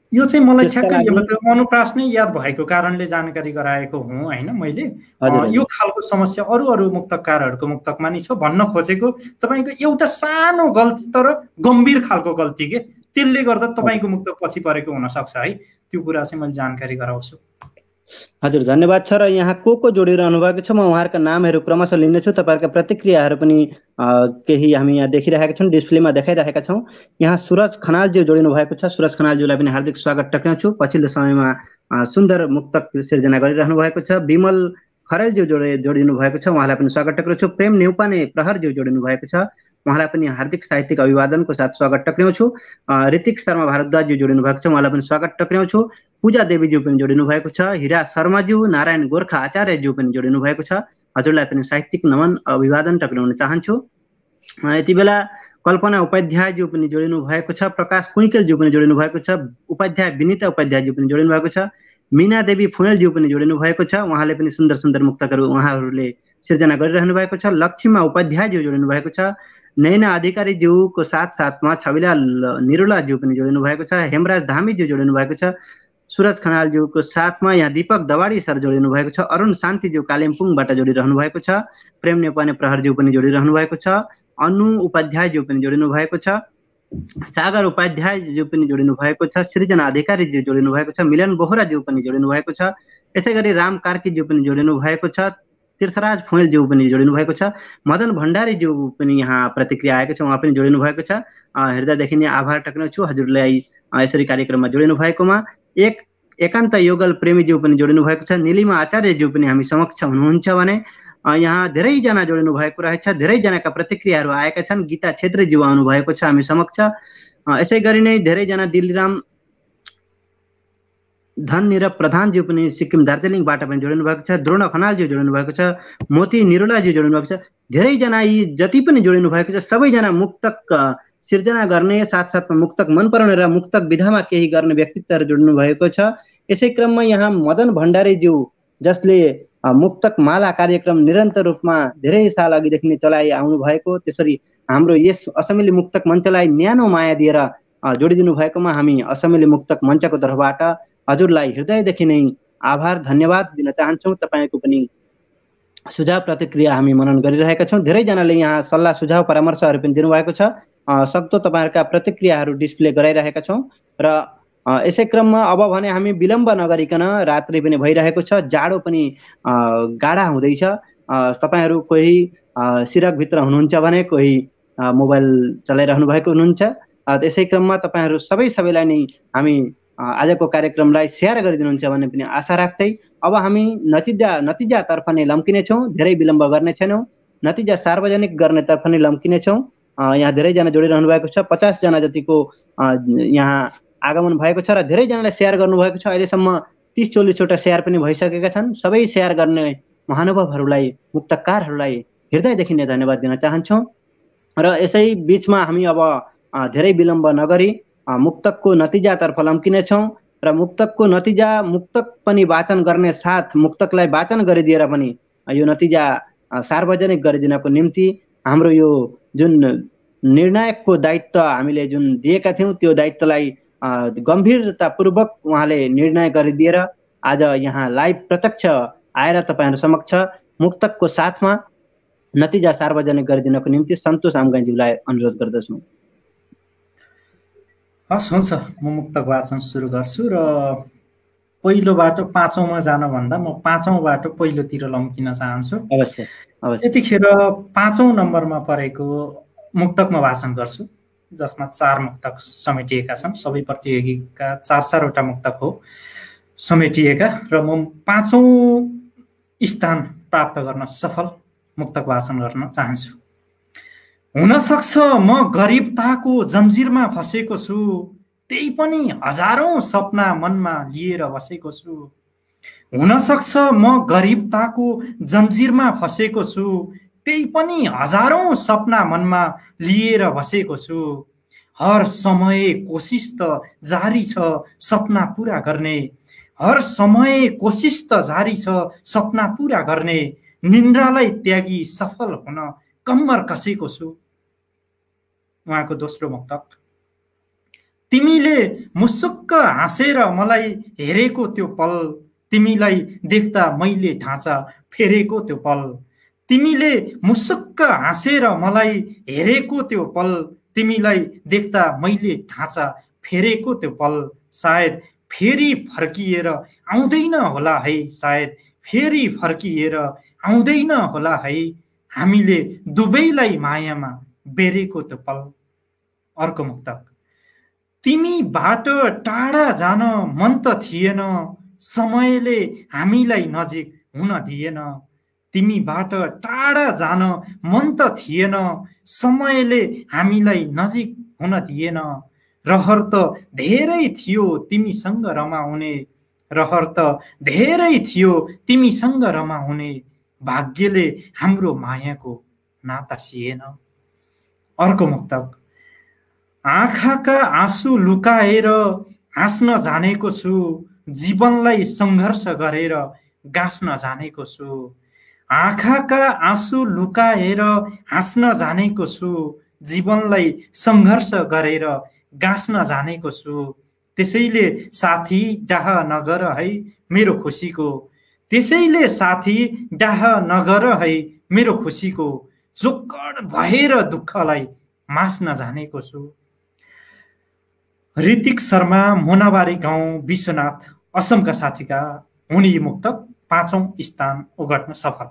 यो चाहिँ मलाई ठ्याक्कै अनुप्रास नै याद भएको कारणले जानकारी गराएको हुँ होइन मैले। यो खालको समस्या अरू मुक्तकारहरूको मुक्तकमा नि छ भन्न खोजेको। तपाईँको एउटा सानो गल्ती तर गम्भीर खालको गल्ती के, त्यसले गर्दा तपाईँको मुक्तक पछि परेको हुनसक्छ है। त्यो कुरा चाहिँ मैले जानकारी गराउँछु। हजुर धन्यवाद छ। र यहाँ को जोडिरहनु भएको छ, म उहाँहरूका नामहरू क्रमशः लिनेछु। तपाईँहरूका प्रतिक्रियाहरू पनि केही हामी यहाँ देखिरहेका छौँ, डिस्प्लेमा देखाइरहेका छौँ। यहाँ सुरज खनालज्यू जोडिनु भएको छ। सुरज खनालज्यूलाई पनि हार्दिक स्वागत टक्राउँछु। पछिल्लो समयमा सुन्दर मुक्तक सिर्जना गरिरहनु भएको छ। विमल खरेलज्यू जोडिनु भएको छ, उहाँलाई पनि स्वागत टक्राउँछु। प्रेम नेउपाने प्रहरज्यू जोडिनु भएको छ, उहाँलाई पनि हार्दिक साहित्यिक अभिवादनको साथ स्वागत टक्राउँछु। ऋतिक शर्मा भारद्वाजज्यू जोडिनु भएको छ, उहाँलाई पनि स्वागत टक्राउँछु। पूजा देवीज्यू पनि जोडिनु भएको छ। हिरा शर्माज्यू, नारायण गोर्खा आचार्यज्यू पनि जोडिनु भएको छ। हजुरलाई पनि साहित्यिक नमन अभिवादन टक्राउन चाहन्छु। यति बेला कल्पना उपाध्यायज्यू पनि जोडिनु भएको छ। प्रकाश कुइकेलज्यू पनि जोडिनु भएको छ। उपाध्याय विनिता उपाध्यायज्यू पनि जोडिनु भएको छ। मीना देवी फुनेलज्यू पनि जोडिनु भएको छ, उहाँले पनि सुन्दर सुन्दर मुक्तकहरू उहाँहरूले सिर्जना गरिरहनु भएको छ। लक्ष्मीमा उपाध्यायज्यू जोडिनु भएको छ। नैना अधिकारीज्यूको साथमा छविला निरुलाज्यू पनि जोडिनु भएको छ। हेमराज धामीज्यू जोडिनु भएको छ। सुरज खनालज्यूको साथमा यहाँ दीपक दवाडी सर जोडिनु भएको छ। अरुण शान्तिज्यू कालिम्पोङबाट जोडिरहनु भएको छ। प्रेम नेपाने प्रहरज्यू पनि जोडिरहनु भएको छ। अनु उपाध्यायज्यू पनि जोडिनु भएको छ। सागर उपाध्यायज्यू पनि जोडिनु भएको छ। सृजना अधिकारीज्यू जोडिनु भएको छ। मिलन बोहराज्यू पनि जोडिनु भएको छ। यसै गरी राम कार्कीज्यू पनि जोडिनु भएको छ। तीर्थराज फुनेलज्यू पनि जोडिनु भएको छ। मदन भण्डारीज्यू पनि यहाँ प्रतिक्रिया आएको छ, उहाँ पनि जोडिनु भएको छ। हृदयदेखि नै आभार टक्राउँछु हजुरलाई यसरी कार्यक्रममा जोडिनु भएकोमा। एकान्त योगल प्रेमीज्यू पनि जोडिनु भएको छ। निलिमा आचार्यज्यू पनि हामी समक्ष हुनुहुन्छ भने यहाँ धेरैजना जोडिनु भएको रहेछ, धेरैजनाका प्रतिक्रियाहरू आएका छन्। गीता छेत्रीज्यू आउनु भएको छ हामी समक्ष। यसै गरी नै धेरैजना दिलराम धननिरव प्रधानज्यू पनि सिक्किम दार्जिलिङबाट पनि जोडिनु भएको छ। द्रोण खनालज्यू जोडिनु भएको छ। मोती निरुलाज्यू जोडिनु भएको छ। धेरैजना यी जति पनि जोडिनु भएको छ सबैजना मुक्तक सिर्जना गर्ने, साथसाथमा मुक्तक मन पराउने र मुक्तक विधामा केही गर्ने व्यक्तित्वहरू जोडिनु भएको छ। यसै क्रममा यहाँ मदन भण्डारीज्यू, जसले मुक्तक माला कार्यक्रम निरन्तर रूपमा धेरै साल अघिदेखि नै चलाइ आउनु भएको, त्यसरी हाम्रो यस असमिली मुक्तक मञ्चलाई न्यानो माया दिएर जोडिदिनु भएकोमा हामी असमिली मुक्तक मञ्चको तर्फबाट हजुरलाई हृदयदेखि नै आभार धन्यवाद दिन चाहन्छौँ। तपाईँको पनि सुझाव प्रतिक्रिया हामी मनन गरिरहेका छौँ। धेरैजनाले यहाँ सल्लाह सुझाव परामर्शहरू पनि दिनुभएको छ। सक्दो तपाईँहरूका प्रतिक्रियाहरू डिस्प्ले गराइरहेका छौँ। र यसै क्रममा अब भने हामी विलम्ब नगरिकन, रात्रि पनि भइरहेको छ, जाडो पनि गाढा हुँदैछ। तपाईँहरू कोही सिरकभित्र हुनुहुन्छ भने कोही मोबाइल चलाइरहनु भएको हुनुहुन्छ। त्यसै क्रममा तपाईँहरू सबैलाई नै हामी आजको कार्यक्रमलाई सेयर गरिदिनुहुन्छ भन्ने पनि आशा राख्दै अब हामी नतिजातर्फ नै लम्किनेछौँ। धेरै विलम्ब गर्ने छैनौँ। नतिजा सार्वजनिक गर्नेतर्फ नै लम्किनेछौँ। यहाँ धेरैजना जोडिरहनु भएको छ। 50 जना जतिको यहाँ आगमन भएको छ र धेरैजनाले सेयर गर्नुभएको छ। अहिलेसम्म 30-40 वटा सेयर पनि भइसकेका छन्। सबै सेयर गर्ने महानुभावहरूलाई, मुक्तकारहरूलाई हृदयदेखि नै धन्यवाद दिन चाहन्छौँ। र यसै बिचमा हामी अब धेरै विलम्ब नगरी मुक्तकको नतिजातर्फ लम्किनेछौँ। र मुक्तकको नतिजा, मुक्तक पनि वाचन गर्ने साथ मुक्तकलाई वाचन गरिदिएर पनि यो नतिजा सार्वजनिक गरिदिनको निम्ति हाम्रो यो जुन निर्णायकको दायित्व हामीले जुन दिएका थियौँ त्यो दायित्वलाई गम्भीरतापूर्वक उहाँले निर्णय गरिदिएर आज यहाँ लाइभ प्रत्यक्ष आएर तपाईँहरू समक्ष मुक्तकको साथमा नतिजा सार्वजनिक गरिदिनको निम्ति सन्तोष आमगाईज्यूलाई अनुरोध गर्दछु। हस्, हुन्छ, म मुक्तक वाचन सुरु गर्छु। र पहिलो बाटो 5औँमा जानभन्दा म 5औँ बाटो पहिलोतिर लम्किन चाहन्छु। अवश्य। यतिखेर 5औँ नम्बरमा परेको मुक्तक म वाचन गर्छु, जसमा 4 मुक्तक समेटिएका छन्। सबै प्रतियोगीका 4-4 वटा मुक्तक हो समेटिएका, र म 5औँ स्थान प्राप्त गर्न सफल मुक्तक वाचन गर्न चाहन्छु। हुनसक्छ म गरिबताको जन्जिरमा फसेको छु, त्यही पनि हजारौं सपना मनमा लिएर बसेको छु। हुनसक्छ म गरिबताको जन्जिरमा फसेको छु, त्यही पनि हजारौं सपना मनमा लिएर बसेको छु। हर समय कोसिस त जारी छ सपना पूरा गर्ने, हर समय कोसिस त जारी छ सपना पूरा गर्ने। निन्द्रालाई त्यागी सफल हुन कम्मर कसेको छु। उहाँको दोस्रो मुक्तक। तिमीले मुसुक्क हाँसेर मलाई हेरेको त्यो पल, तिमीलाई देख्दा मैले ढाँचा फेरेको त्यो पल। तिमीले मुसुक्क हाँसेर मलाई हेरेको त्यो पल, तिमीलाई देख्दा मैले ढाँचा फेरेको त्यो पल। सायद फेरि फर्किएर आउँदैन होला है, सायद फेरि फर्किएर आउँदैन होला है, हामीले दुवैलाई मायामा बेरेको त्यो पल। अर्को मुक्तक। तिमीबाट टाढा जान मन त थिएन, समयले हामीलाई नजिक हुन दिएन। तिमीबाट टाढा जान मन त थिएन, समयले हामीलाई नजिक हुन दिएन। रहर त धेरै थियो तिमीसँग रमाउने, रहर त धेरै थियो तिमीसँग रमाउने, भाग्यले हाम्रो मायाको नाता सिएन। अर्को मुक्तक। आँखाका आँसु लुकाएर हाँस्न जानेको छु, जीवनलाई सङ्घर्ष गरेर गाँस्न जानेको छु। आँखाका आँसु लुकाएर हाँस्न जानेको छु, जीवनलाई सङ्घर्ष गरेर गाँस्न जानेको छु। त्यसैले साथी डाह नगर है मेरो खुसीको, त्यसैले साथी डाह नगर है मेरो खुसीको। जोक्कड भएर दुःखलाई मास्न जानेको छु। ऋतिक शर्मा, मोनाबारी गाउँ, विश्वनाथ, असमका साथीका हुन् यी मुक्तक 5औं स्थान ओगट्न सफल।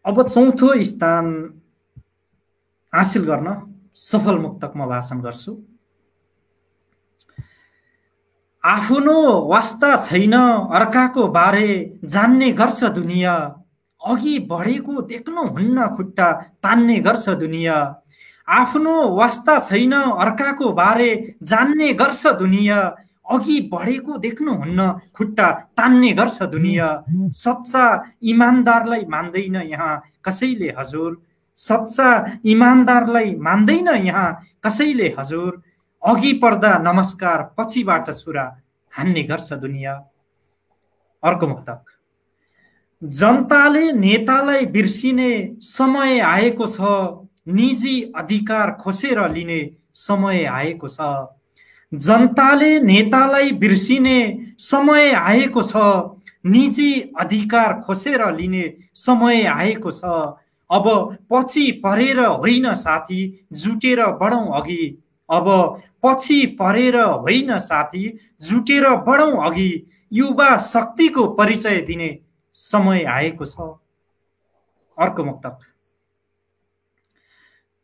अब 4थो स्थान हासिल गर्न सफल मुक्तक म वाचन गर्छु। आफ्नो वास्ता छैन अर्काको बारे जान्ने गर्छ दुनियाँ, अघि बढेको देख्नुहुन्न खुट्टा तान्ने गर्छ दुनियाँ। आफ्नो वास्ता छैन अर्काको बारे जान्ने गर्छ दुनियाँ, अघि बढेको देख्नुहुन्न खुट्टा तान्ने गर्छ दुनियाँ। सच्चा इमानदारलाई मान्दैन यहाँ कसैले हजुर, सच्चा इमानदारलाई मान्दैन यहाँ कसैले हजुर। अघि पर्दा नमस्कार पछिबाट छुरा हान्ने गर्छ दुनियाँ। अर्को मुक्तक। जनताले नेतालाई बिर्सिने समय आएको छ, निजी अधिकार खोसेर लिने समय आएको छ। जनताले नेतालाई बिर्सिने समय आएको छ, निजी अधिकार खोसेर लिने समय आएको छ। अब पछि परेर होइन साथी जुटेर बढौँ अघि, अब पछि परेर होइन साथी जुटेर बढौँ अघि। युवा शक्तिको परिचय दिने समय आएको छ। अर्को मुक्तक।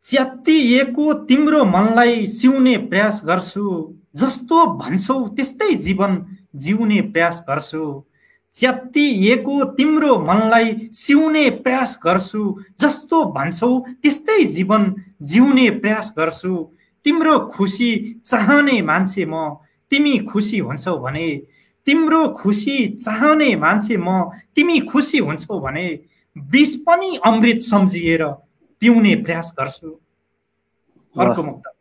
च्यात्तिएको तिम्रो मनलाई सिउने प्रयास गर्छु, जस्तो भन्छौ त्यस्तै जीवन जिउने प्रयास गर्छु। च्यात्तिएको तिम्रो मनलाई सिउने प्रयास गर्छु, जस्तो भन्छौ त्यस्तै जीवन जिउने प्रयास गर्छु। तिम्रो खुसी चाहने मान्छे म, तिमी खुसी हुन्छौ भने, तिम्रो खुसी चाहने मान्छे म, तिमी खुसी हुन्छौ भने, विष पनि अमृत सम्झिएर पिउने प्रयास गर्छु। अर्को मुक्तक।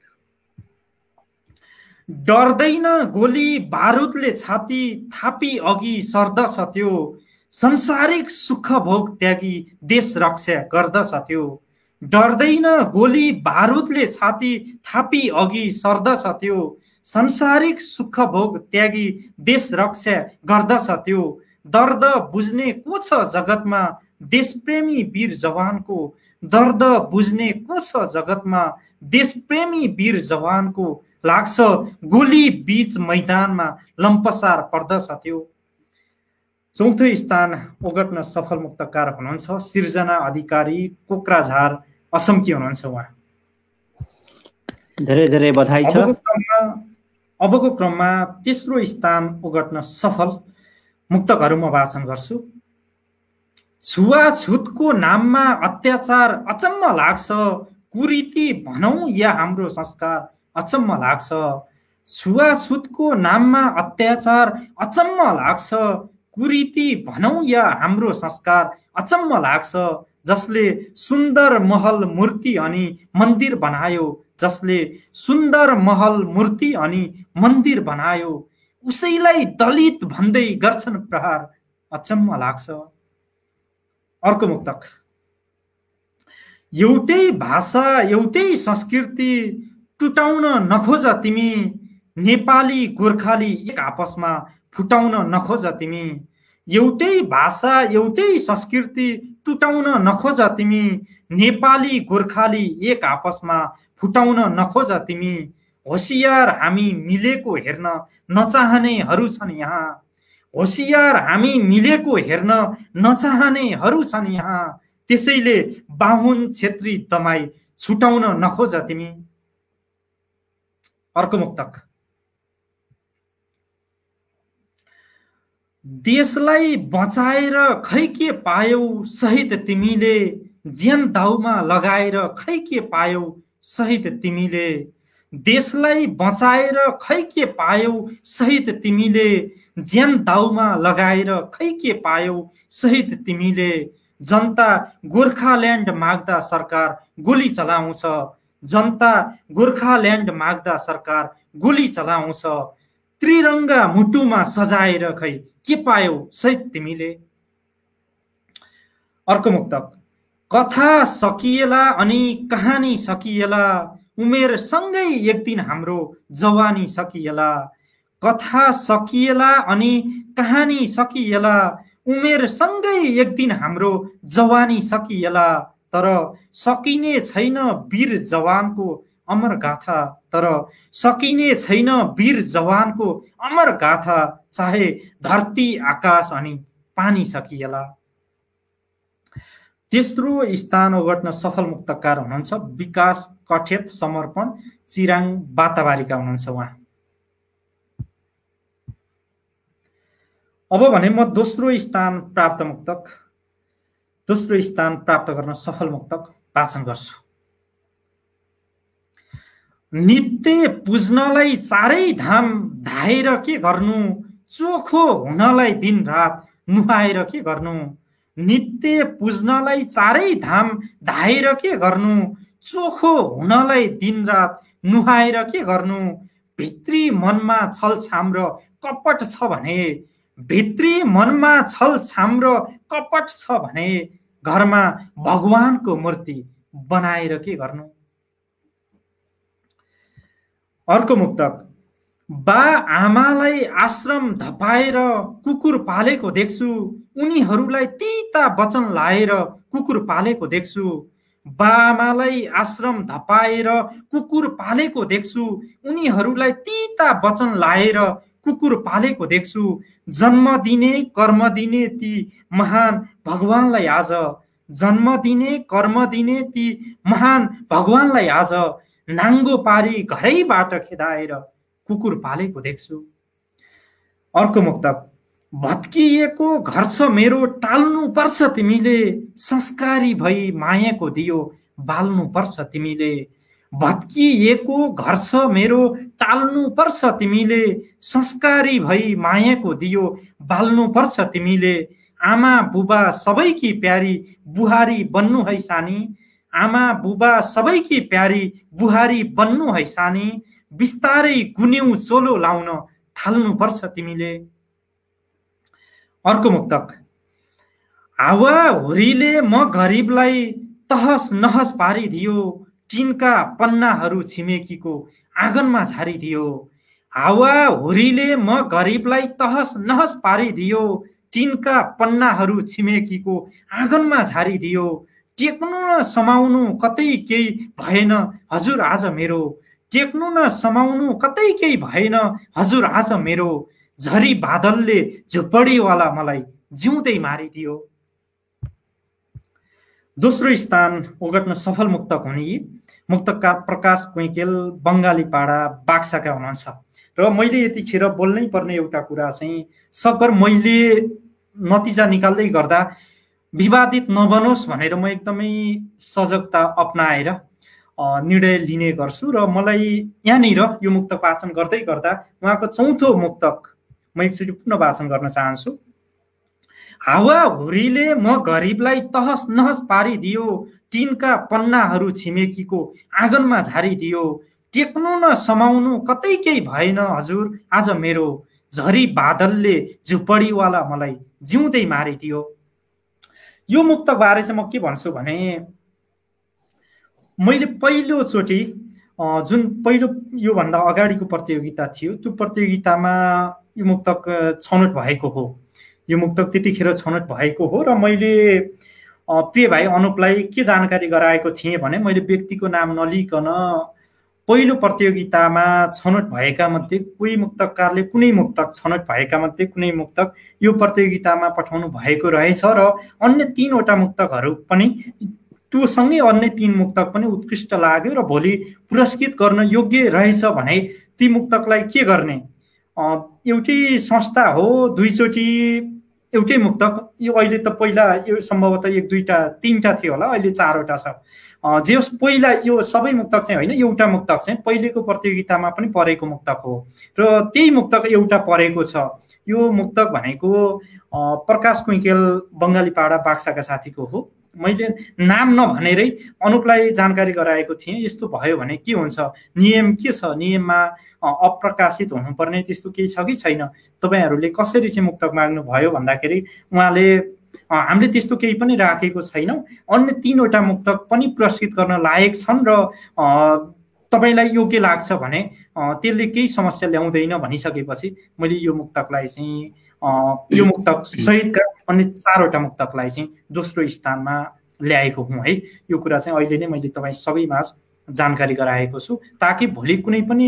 डर्दैन गोली बारुदले छाती थापी अघि सर्दछ त्यो, संसारिक सुख भोग त्यागी देश रक्षा गर्दछ त्यो। डर्दैन गोली बारुदले छाती थापी अघि सर्दछ त्यो, संसारिक सुख भोग त्यागी देश रक्षा गर्दछ त्यो। दर्द बुझ्ने को छ जगतमा देशप्रेमी वीर जवानको, दर्द बुझ्ने को छ जगतमा देशप्रेमी वीर जवानको। लाग्छ गोली बीच मैदानमा लम्पसार पर्दछ त्यो। चौथो स्थान ओगट्न सफल मुक्तकार हुनुहुन्छ सिर्जना अधिकारी कोक्राझार असमकी हुनुहुन्छ उहाँ। धेरै धेरै बधाई छ। अबको क्रममा तेस्रो स्थान ओगट्न सफल मुक्तकहरू म वाचन गर्छु। छुवाछुतको नाममा अत्याचार अचम्म लाग्छ, कुरीति भनौँ या हाम्रो संस्कार अचम्म लाग्छ। छुवाछुतको नाममा अत्याचार अचम्म लाग्छ, कुरीति भनौँ या हाम्रो संस्कार अचम्म लाग्छ। जसले सुन्दर महल मूर्ति अनि मन्दिर बनायो, जसले सुन्दर महल मूर्ति अनि मन्दिर बनायो, उसैलाई दलित भन्दै गर्छन् प्रहार अचम्म लाग्छ। अर्को मुक्तक। एउटै भाषा एउटै संस्कृति टुटाउन नखोज तिमी, नेपाली गोर्खाली एक आपसमा फुटाउन नखोज तिमी। एउटै भाषा एउटै संस्कृति टुटाउन नखोज तिमी, नेपाली गोर्खाली एक आपसमा फुटाउन नखोज तिमी। होसियार हामी मिलेको हेर्न नचाहनेहरू छन् यहाँ, होसियार हामी मिलेको हेर्न नचाहनेहरू छन् यहाँ। त्यसैले बाहुन छेत्री तमाई छुटाउन नखोज तिमी। अर्को मुक्तक। देशलाई बचाएर खै के पायौ शहीद तिमीले, ज्यान दाउमा लगाएर खै के पायौ शहीद तिमीले। देशलाई बचाएर खै के पायौ शहीद तिमीले, ज्यान दाउमा लगाएर खै के पायौ शहीद तिमीले। जनता गोर्खाल्यान्ड माग्दा सरकार गोली चलाउँछ, जनता गोर्खाल्यान्ड माग्दा सरकार गोली चलाउँछ। त्रिरङ्गा मुटुमा सजाएर खै के पायौ शहीद तिमीले। अर्को मुक्तक। कथा सकिएला अनि कहानी सकिएला, उमेर सँगै एक दिन हाम्रो जवानी सकिएला। कथा सकिएला अनि कहानी सकिएला, उमेर सँगै एक दिन हाम्रो जवानी सकिएला। तर सकिने छैन वीर जवानको अमर गाथा, तर सकिने छैन वीर जवानको अमर गाथा। चाहे धरती आकाश अनि पानी सकिएला। तेस्रो स्थान ओगट्न सफल मुक्तकार हुनुहुन्छ विकास कठेत समर्पण चिराङ बाताबारीका हुनुहुन्छ उहाँ। अब भने म दोस्रो स्थान प्राप्त गर्न सफल मुक्तक वाचन गर्छु। नित्य पुज्नलाई चारै धाम धाएर के गर्नु, चोखो हुनलाई दिन रात नुहाएर के गर्नु। नित्य पुज्नलाई चारै धाम धाएर के गर्नु, चोखो हुनलाई दिन रात नुहाएर के गर्नु। भित्री मनमा छलछाम र कपट छ भने, भित्री मनमा छलछाम र कपट छ भने, घरमा भगवानको मूर्ति बनाएर के गर्नु। अर्को मुक्तक, बा आमालाई आश्रम धपाएर कुकुर पालेको देख्छु, उनीहरूलाई तीता वचन लाएर कुकुर पालेको देख्छु। बा आमालाई आश्रम धपाएर कुकुर पालेको देख्छु, उनीहरूलाई तीता वचन लाएर कुकुर पालेको देख्छु। जन्म दिने कर्म दिने ती महान भगवानलाई आज, जन्म दिने कर्म दिने ती महान भगवानलाई आज, नाङ्गो पारी घरैबाट खेदाएर कुकुर पालेको देख्छु। अर्को मुक्तक, भत्किएको घर छ मेरो टाल्नु पर्छ तिमीले, संस्कारी भई मायाको दियो बाल्नु पर्छ तिमीले। भत्किएको घर छ मेरो टाल्नु पर्छ तिमीले, संस्कारी भई मायाको दियो बाल्नु पर्छ तिमीले। आमा बुबा सबैकी प्यारी बुहारी बन्नु है सानी, आमा बुबा सबैकी प्यारी बुहारी बन्नु है सानी। बिस्तारै गुन्यौ चोलो लाउन थाल्नु पर्छ तिमीले। अर्को मुक्तक, हावा हुरीले म गरिबलाई तहस नहस पारिदियो, टिनका पन्नाहरू छिमेकीको आँगनमा झारिदियो। हावा हुरीले म गरिबलाई तहस नहस पारिदियो, टिनका पन्नाहरू छिमेकीको आँगनमा झारिदियो। टेक्नु न समाउनु कतै केही भएन हजुर आज मेरो, टेक्नु न समाउनु कतै केही भएन हजुर आज मेरो। झरी बादलले झुपडीवाला मलाई जिउँदै मारिदियो। दोस्रो स्थान ओगट्न सफल मुक्तक हुने यी मुक्तकार प्रकाश कुइकेल बङ्गाली पाडा बाक्साका हुनुहुन्छ। र मैले यतिखेर बोल्नै पर्ने एउटा कुरा चाहिँ सकभर मैले नतिजा निकाल्दै गर्दा विवादित नबनोस् भनेर म एकदमै सजगता अपनाएर निर्णय लिने गर्छु। र मलाई यहाँनिर यो मुक्तक वाचन गर्दै गर्दा उहाँको चौथो मुक्तक म एकचोटि पुनः वाचन गर्न चाहन्छु। हावा हुरीले म गरिबलाई तहस नहस पारिदियो, टिनका पन्नाहरू छिमेकीको आँगनमा झारिदियो। टेक्नु न समाउनु कतै केही भएन हजुर आज मेरो, झरी बादलले झुपडीवाला मलाई जिउँदै मारिदियो। यो मुक्तक बारे चाहिँ म के भन्छु भने, मैले पहिलोचोटि जुन पहिलो योभन्दा अगाडिको प्रतियोगिता थियो त्यो प्रतियोगितामा यो मुक्तक छनौट भएको हो। यो मुक्तक त्यतिखेर छनौट भएको हो र मैले प्रिय भाइ अनुपलाई के जानकारी गराएको थिएँ भने, मैले व्यक्तिको नाम नलिकन पहिलो प्रतियोगितामा छनौट भएका मध्ये कोही मुक्तकारले कुनै मुक्तक छनौट भएका मध्ये कुनै मुक्तक यो प्रतियोगितामा पठाउनु भएको रहेछ र अन्य 3वटा मुक्तकहरू पनि त्यो सँगै अन्य 3 मुक्तक पनि उत्कृष्ट लाग्यो र भोलि पुरस्कृत गर्न योग्य रहेछ भने ती मुक्तकलाई के गर्ने, एउटै संस्था हो दुईचोटि एउटै मुक्तक, यो अहिले त पहिला यो सम्भवतः 1 2टा 3टा थियो होला, अहिले 4वटा छ। जे होस् पहिला यो सबै मुक्तक चाहिँ होइन, एउटा मुक्तक चाहिँ पहिलेको प्रतियोगितामा पनि परेको मुक्तक हो र त्यही मुक्तक एउटा परेको छ। यो मुक्तक भनेको प्रकाश कुइकेल बङ्गाली पाडा बाक्साका साथीको हो। मैले नाम नभनेरै अनुपलाई जानकारी गराएको थिएँ, यस्तो भयो भने के हुन्छ, नियम के छ, नियममा अप्रकाशित हुनुपर्ने त्यस्तो केही छ कि छैन, तपाईँहरूले कसरी चाहिँ मुक्तक माग्नु भयो भन्दाखेरि उहाँले हामीले त्यस्तो केही पनि राखेको छैनौँ, अन्य 3वटा मुक्तक पनि पुरस्कृत गर्न लायक छन् र तपाईँलाई योग्य लाग्छ भने त्यसले केही समस्या ल्याउँदैन भनिसकेपछि मैले यो मुक्तकलाई चाहिँ यो मुक्तक सहितका अन्य 4वटा मुक्तकलाई चाहिँ दोस्रो स्थानमा ल्याएको हुँ है। यो कुरा चाहिँ अहिले नै मैले तपाईँ सबैमा जानकारी गराएको छु ताकि भोलि कुनै पनि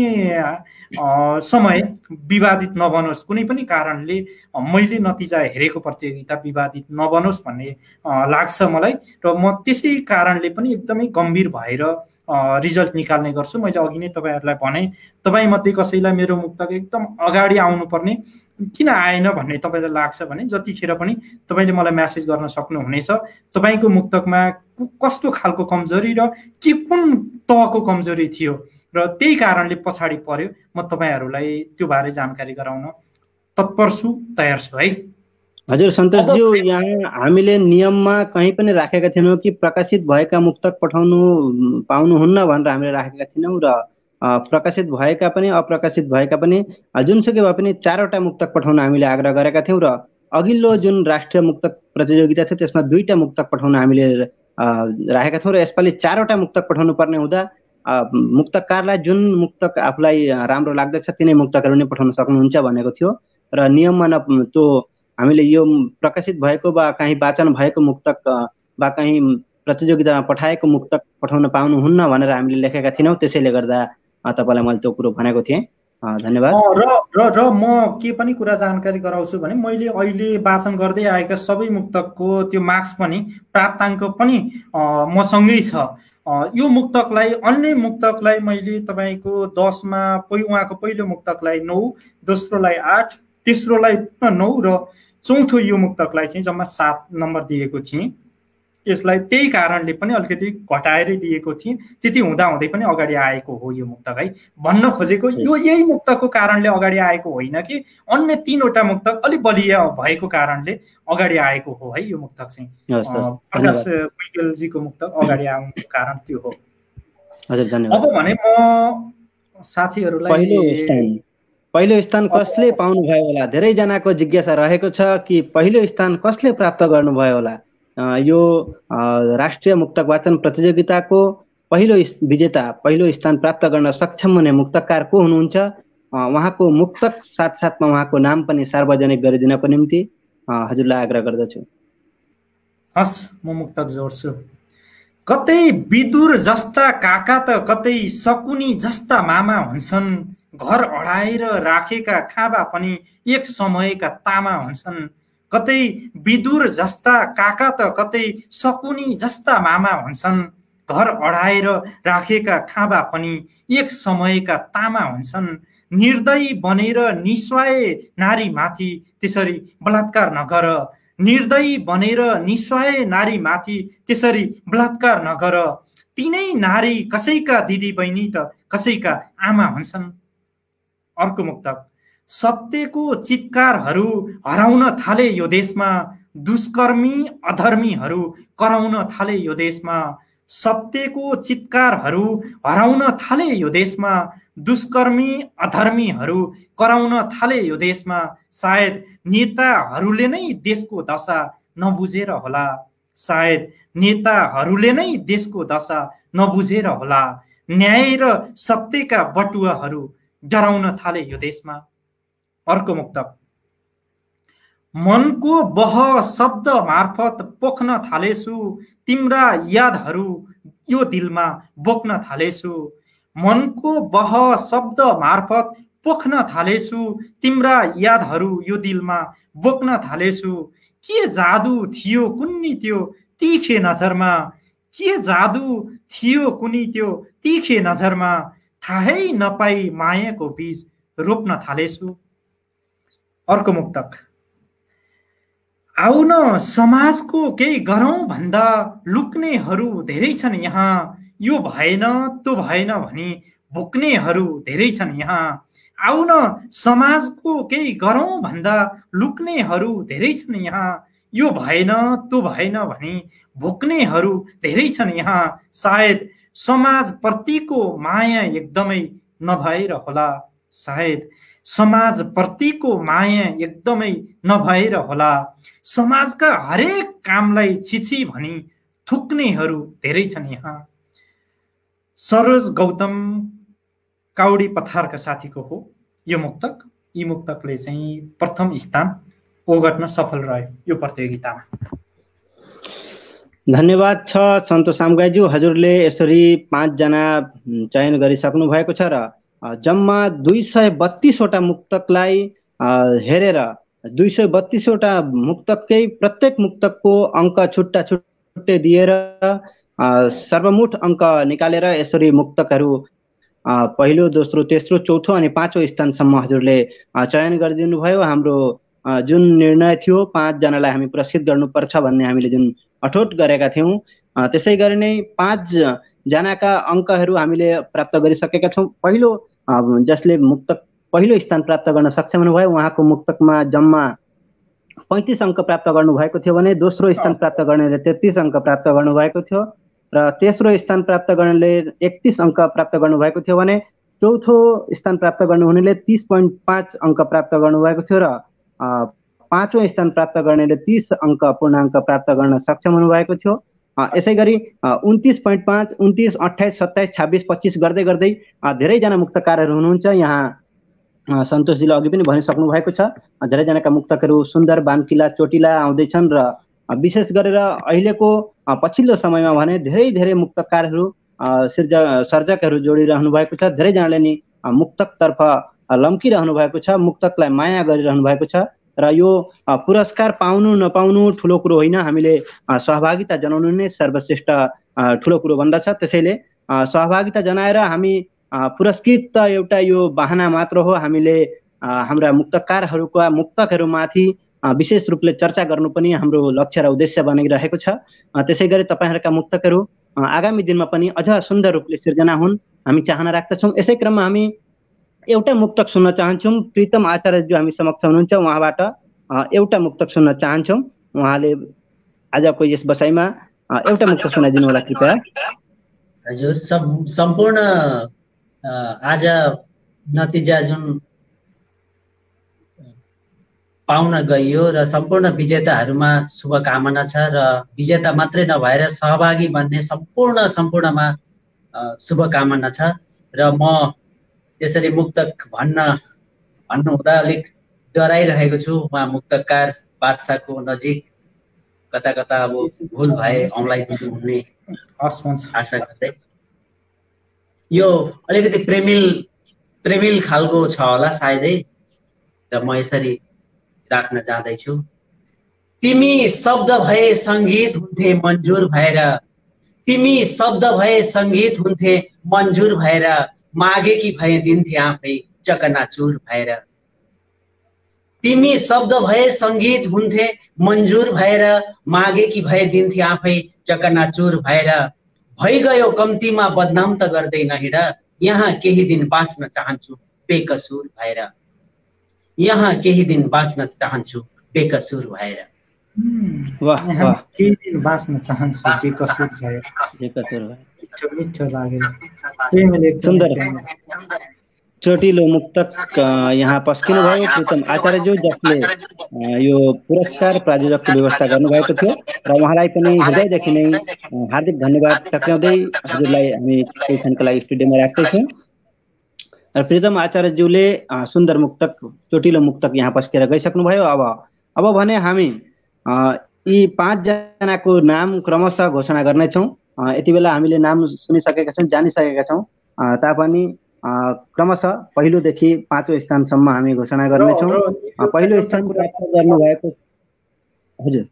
समय विवादित नबनोस्, कुनै पनि कारणले मैले नतिजा हेरेको प्रतियोगिता विवादित नबनोस् भन्ने लाग्छ मलाई। र म त्यसै कारणले पनि एकदमै गम्भीर भएर रिजल्ट निकाल्ने गर्छु। मैले अघि नै तपाईँहरूलाई भने, तपाईँमध्ये कसैलाई मेरो मुक्तक एकदम अगाडि आउनुपर्ने किन आएन भन्ने तपाईँलाई लाग्छ भने जतिखेर पनि तपाईँले मलाई म्यासेज गर्न सक्नुहुनेछ। तपाईँको मुक्तकमा कस्तो खालको कमजोरी र के कुन तहको कमजोरी थियो र त्यही कारणले पछाडि पर्यो, म तपाईँहरूलाई त्यो बारे जानकारी गराउन तत्पर छु, तयार छु है। हजुर सन्तोषज्यू, यहाँ हामीले नियममा कहीँ पनि राखेका थिएनौँ कि प्रकाशित भएका मुक्तक पठाउनु पाउनुहुन्न भनेर हामीले राखेका थिएनौँ र प्रकाशित भएका पनि अप्रकाशित भएका पनि जुनसुकै भए पनि 4वटा मुक्तक पठाउन हामीले आग्रह गरेका थियौँ र अघिल्लो जुन राष्ट्रिय मुक्तक प्रतियोगिता थियो त्यसमा 2टा मुक्तक पठाउन हामीले राखेका थियौँ र यसपालि 4वटा मुक्तक पठाउनु पर्ने हुँदा मुक्तकारलाई जुन मुक्तक आफूलाई राम्रो लाग्दछ तिनै मुक्तकहरू नै पठाउन सक्नुहुन्छ भनेको थियो र नियममा त्यो हामीले यो प्रकाशित भएको वा कहीँ वाचन भएको मुक्तक वा कहीँ प्रतियोगितामा पठाएको मुक्तक पठाउन पाउनुहुन्न भनेर हामीले लेखेका थिएनौँ। त्यसैले गर्दा तपाईँलाई मैले त्यो कुरो भनेको थिएँ। धन्यवाद। र म के पनि कुरा जानकारी गराउँछु भने मैले अहिले वाचन गर्दै आएका सबै मुक्तकको त्यो मार्क्स पनि प्राप्ताङ्क पनि मसँगै छ। यो मुक्तकलाई अन्य मुक्तकलाई मैले तपाईँको 10मा उहाँको पहिलो मुक्तकलाई 9, दोस्रोलाई 8, तेस्रोलाई 9 र चौथो यो मुक्तकलाई चाहिँ जम्मा 7 नम्बर दिएको थिएँ। यसलाई त्यही कारणले पनि अलिकति घटाएरै दिएको थिएँ। त्यति हुँदाहुँदै पनि अगाडि आएको हो यो मुक्तक है। भन्न खोजेको यो यही मुक्तकको कारणले अगाडि आएको होइन कि अन्य 3वटा मुक्तक अलिक बलिया भएको कारणले अगाडि आएको हो है। यो मुक्तक चाहिँ प्रकाश कोइकेलजीको मुक्तक अगाडि आउनुको कारण त्यो हो। अब भने म साथीहरूलाई पहिलो स्थान कसले पाउनु भयो होला, धेरैजनाको जिज्ञासा रहेको छ कि पहिलो स्थान कसले प्राप्त गर्नुभयो होला। यो राष्ट्रिय मुक्तक वाचन प्रतियोगिताको पहिलो विजेता, पहिलो स्थान प्राप्त गर्न सक्षम हुने मुक्तकार को हुनुहुन्छ, उहाँको मुक्तक साथसाथमा उहाँको नाम पनि सार्वजनिक गरिदिनको निम्ति हजुरलाई आग्रह गर्दछु। हस्, म मुक्तक जोड्छु। कतै विदुर जस्ता काका त कतै सकुनी जस्ता मामा हुन्छन्, घर अडाएर राखेका खाँबा पनि एक समयका तामा हुन्छन्। कतै विदुर जस्ता काका त कतै सकुनी जस्ता मामा हुन्छन्, घर अडाएर राखेका खाँबा पनि एक समयका तामा हुन्छन्। निर्दयी बनेर निस्वाए नारी माथि त्यसरी बलात्कार नगर, निर्दयी बनेर निस्वाए नारी माथि त्यसरी बलात्कार नगर। तिनै नारी कसैका दिदी बहिनी त कसैका आमा हुन्छन्। अर्को मुक्तक। सत्यको चित्कारहरू हराउन थाले यो देशमा, दुष्कर्मी अधर्मीहरू कराउन थाले यो देशमा। सत्यको चित्कारहरू हराउन थाले यो देशमा, दुष्कर्मी अधर्मीहरू कराउन थाले यो देशमा। सायद नेताहरूले नै देशको दशा नबुझेर होला, सायद नेताहरूले नै देशको दशा नबुझेर होला। न्याय र सत्यका बटुवाहरू डराउन थाले यो देशमा। अर्को मुक्तक। मनको बह शब्द मार्फत पोख्न थालेछु, तिम्रा यादहरू यो दिलमा बोक्न थालेछु। मनको बह शब्द मार्फत पोख्न थालेछु, तिम्रा यादहरू यो दिलमा बोक्न थालेछु। के जादु थियो कुन्नी त्यो तीखे नजरमा, के जादु थियो कुनी त्यो तीखे नजरमा। थाहै नपाई मायाको बीज रोप्न थालेछु। अर्को मुक्तक। आउन समाजको केही गरौँ भन्दा लुक्नेहरू धेरै छन् यहाँ, यो भएन त्यो भएन भनी भुक्नेहरू धेरै छन् यहाँ। आउन समाजको केही गरौँ भन्दा लुक्नेहरू धेरै छन् यहाँ, यो भएन त्यो भएन भनी भुक्नेहरू धेरै छन् यहाँ। सायद समाजप्रतिको माया एकदमै नभएर होला, सायद समाजप्रतिको माया एकदमै नभएर होला। समाजका हरेक कामलाई छिछि भनी थुक्नेहरू धेरै छन् यहाँ। सरोज गौतम काउडी पथारका साथीको हो यो मुक्तक। यी मुक्तकले चाहिँ प्रथम स्थान ओगट्न सफल रह्यो यो प्रतियोगितामा। धन्यवाद छ सन्तोष सामगाईज्यू। हजुरले यसरी 5 जना चयन गरिसक्नु भएको छ र जम्मा 232वटा मुक्तकलाई हेरेर 232वटा मुक्तककै प्रत्येक मुक्तकको अङ्क छुट्टा छुट्टै दिएर सर्वमुठ अङ्क निकालेर यसरी मुक्तकहरू पहिलो, दोस्रो, तेस्रो, चौथो अनि पाँचौँ स्थानसम्म हजुरले चयन गरिदिनु भयो। हाम्रो जुन निर्णय थियो 5 जनालाई हामी पुरस्कृत गर्नुपर्छ भन्ने हामीले जुन अठोट गरेका थियौँ, त्यसै गरी नै 5 जनाका अङ्कहरू हामीले प्राप्त गरिसकेका छौँ। पहिलो जसले मुक्तक पहिलो स्थान प्राप्त गर्न सक्षम हुनुभयो उहाँको मुक्तकमा जम्मा 35 अङ्क प्राप्त गर्नुभएको थियो भने दोस्रो स्थान प्राप्त गर्नेले 33 अङ्क प्राप्त गर्नुभएको थियो र तेस्रो स्थान प्राप्त गर्नेले 31 अङ्क प्राप्त गर्नुभएको थियो भने चौथो स्थान प्राप्त गर्नुहुनेले 30.5 अङ्क प्राप्त गर्नुभएको थियो र पाँचौँ स्थान प्राप्त गर्नेले 30 अङ्क पूर्णाङ्क प्राप्त गर्न सक्षम हुनुभएको थियो। यसै गरी 29.5, 29, 28, 27, 26, 25 गर्दै गर्दै धेरैजना मुक्तकारहरू हुनुहुन्छ। यहाँ सन्तोषजीले अघि पनि भनिसक्नु भएको छ, धेरैजनाका मुक्तकहरू सुन्दर, बानकिला, चोटिला आउँदैछन् र विशेष गरेर अहिलेको पछिल्लो समयमा भने धेरै धेरै मुक्तकारहरू सर्जकहरू जोडिरहनु भएको छ। धेरैजनाले नि मुक्तकतर्फ लम्किरहनु भएको छ, मुक्तकलाई माया गरिरहनु भएको छ र यो पुरस्कार पाउनु नपाउनु ठुलो कुरो होइन, हामीले सहभागिता जनाउनु नै सर्वश्रेष्ठ ठुलो कुरो बन्दछ। त्यसैले सहभागिता जनाएर हामी पुरस्कृत त एउटा यो बहाना मात्र हो, हामीले हाम्रा मुक्तकारहरूका मुक्तकहरूमाथि विशेष रूपले चर्चा गर्नु पनि हाम्रो लक्ष्य र उद्देश्य बनिरहेको छ। त्यसै गरी तपाईँहरूका मुक्तकहरू आगामी दिनमा पनि अझ सुन्दर रूपले सिर्जना हुन् हामी चाहना राख्दछौँ। यसै क्रममा हामी एउटा मुक्तक सुन्न चाहन्छौँ। प्रीतम आचार्यज्यू हामी समक्ष हुनुहुन्छ, उहाँबाट एउटा मुक्तक सुन्न चाहन्छौँ। उहाँले आजको यस बसाइमा एउटा मुक्तक सुनाइदिनु होला कृपया। हजुर, सम्पूर्ण आज नतिजा जुन पाउन गइयो र सम्पूर्ण विजेताहरूमा शुभकामना छ र विजेता मात्रै नभएर सहभागी बन्ने सम्पूर्णमा शुभकामना छ। र म त्यसरी मुक्तक भन्नु हुँदा अलिक डराइरहेको छु। उहाँ मुक्तकार बादशाहको नजिक कता कता अब भुल भए औँलाइदिनु हुने आशा गर्दै यो अलिकति प्रेमिल खालको छ होला सायदै, र म यसरी राख्न जाँदैछु। तिमी शब्द भए सङ्गीत हुन्थे मन्जुर भएर, तिमी शब्द भए सङ्गीत हुन्थे मन्जुर भएर, मागेकी भए दिन्थे आफै चकनाचुर भएर। तिमी शब्द भए सङ्गीत हुन्थे मन्जुर भएर, मागेकी भए दिन्थे आफै चकनाचुर भएर। भइगयो कम्तीमा बदनाम त गर्दैन हिँड, यहाँ केही दिन बाँच्न चाहन्छु बेकसुर भएर, यहाँ केही दिन बाँच्न चाहन्छु बेकसुर भएर। वाह वाह, केही दिन बाँच्न चाहन्छु बेकसुर भएर, मिठो लाग्यो। सुन्दर चोटिलो मुक्तक यहाँ पस्किनु भयो प्रीतम आचार्यज्यू, जसले यो पुरस्कार प्रायोजकको व्यवस्था गर्नुभएको थियो र उहाँलाई पनि हृदयदेखि नै हार्दिक धन्यवाद टक्राउँदै हजुरलाई हामी केही क्षणको लागि स्टुडियोमा राख्दैछौँ। र प्रीतम आचार्यज्यूले सुन्दर मुक्तक, चोटिलो मुक्तक यहाँ पस्केर गइसक्नु भयो। अब भने हामी यी 5 जनाको नाम क्रमशः घोषणा गर्नेछौँ। यति बेला हामीले नाम सुनिसकेका छौँ, जानिसकेका छौँ, तापनि क्रमशः पहिलोदेखि 5औं स्थानसम्म हामी घोषणा गर्नेछौँ। पहिलो स्थान प्राप्त गर्नुभएको, हजुर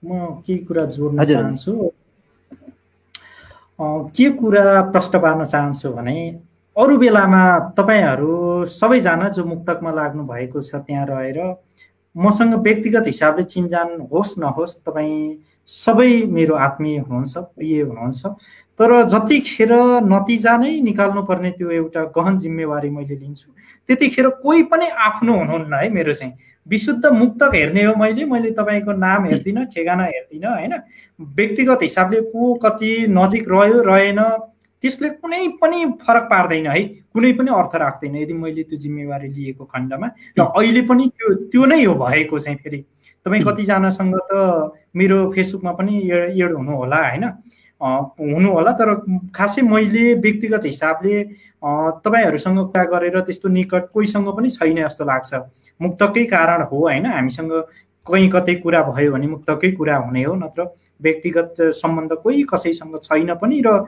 म केही कुरा जोड्न चाहन्छु। के कुरा प्रश्न पार्न चाहन्छु भने अरू बेलामा तपाईँहरू सबैजना जो मुक्तकमा लाग्नु भएको छ त्यहाँ रहेर मसँग व्यक्तिगत हिसाबले चिन्जान होस् नहोस् तपाईँ सबै मेरो आत्मीय हुनुहुन्छ, प्रिय हुनुहुन्छ, तर जतिखेर नतिजा नै निकाल्नु पर्ने त्यो एउटा गहन जिम्मेवारी मैले लिन्छु, त्यतिखेर कोही पनि आफ्नो हुनुहुन्न है। मेरो चाहिँ विशुद्ध मुक्तक हेर्ने हो मैले तपाईँको नाम हेर्दिनँ, ठेगाना हेर्दिनँ होइन। व्यक्तिगत हिसाबले को कति नजिक रह्यो रहेन त्यसले कुनै पनि फरक पार्दैन है, कुनै पनि अर्थ राख्दैन यदि मैले त्यो जिम्मेवारी लिएको खण्डमा। र अहिले पनि त्यो नै हो भएको चाहिँ। फेरि तपाईँ कतिजनासँग त मेरो फेसबुकमा पनि एड हुनु होला होइन, हुनु होला, तर खासै मैले व्यक्तिगत हिसाबले तपाईँहरूसँग कुरा गरेर त्यस्तो निकट कोहीसँग पनि छैन जस्तो लाग्छ। मुक्तकै कारण हो होइन, हामीसँग कहीँ कतै कुरा भयो भने मुक्तकै कुरा हुने हो, नत्र व्यक्तिगत सम्बन्ध कोही कसैसँग छैन पनि। र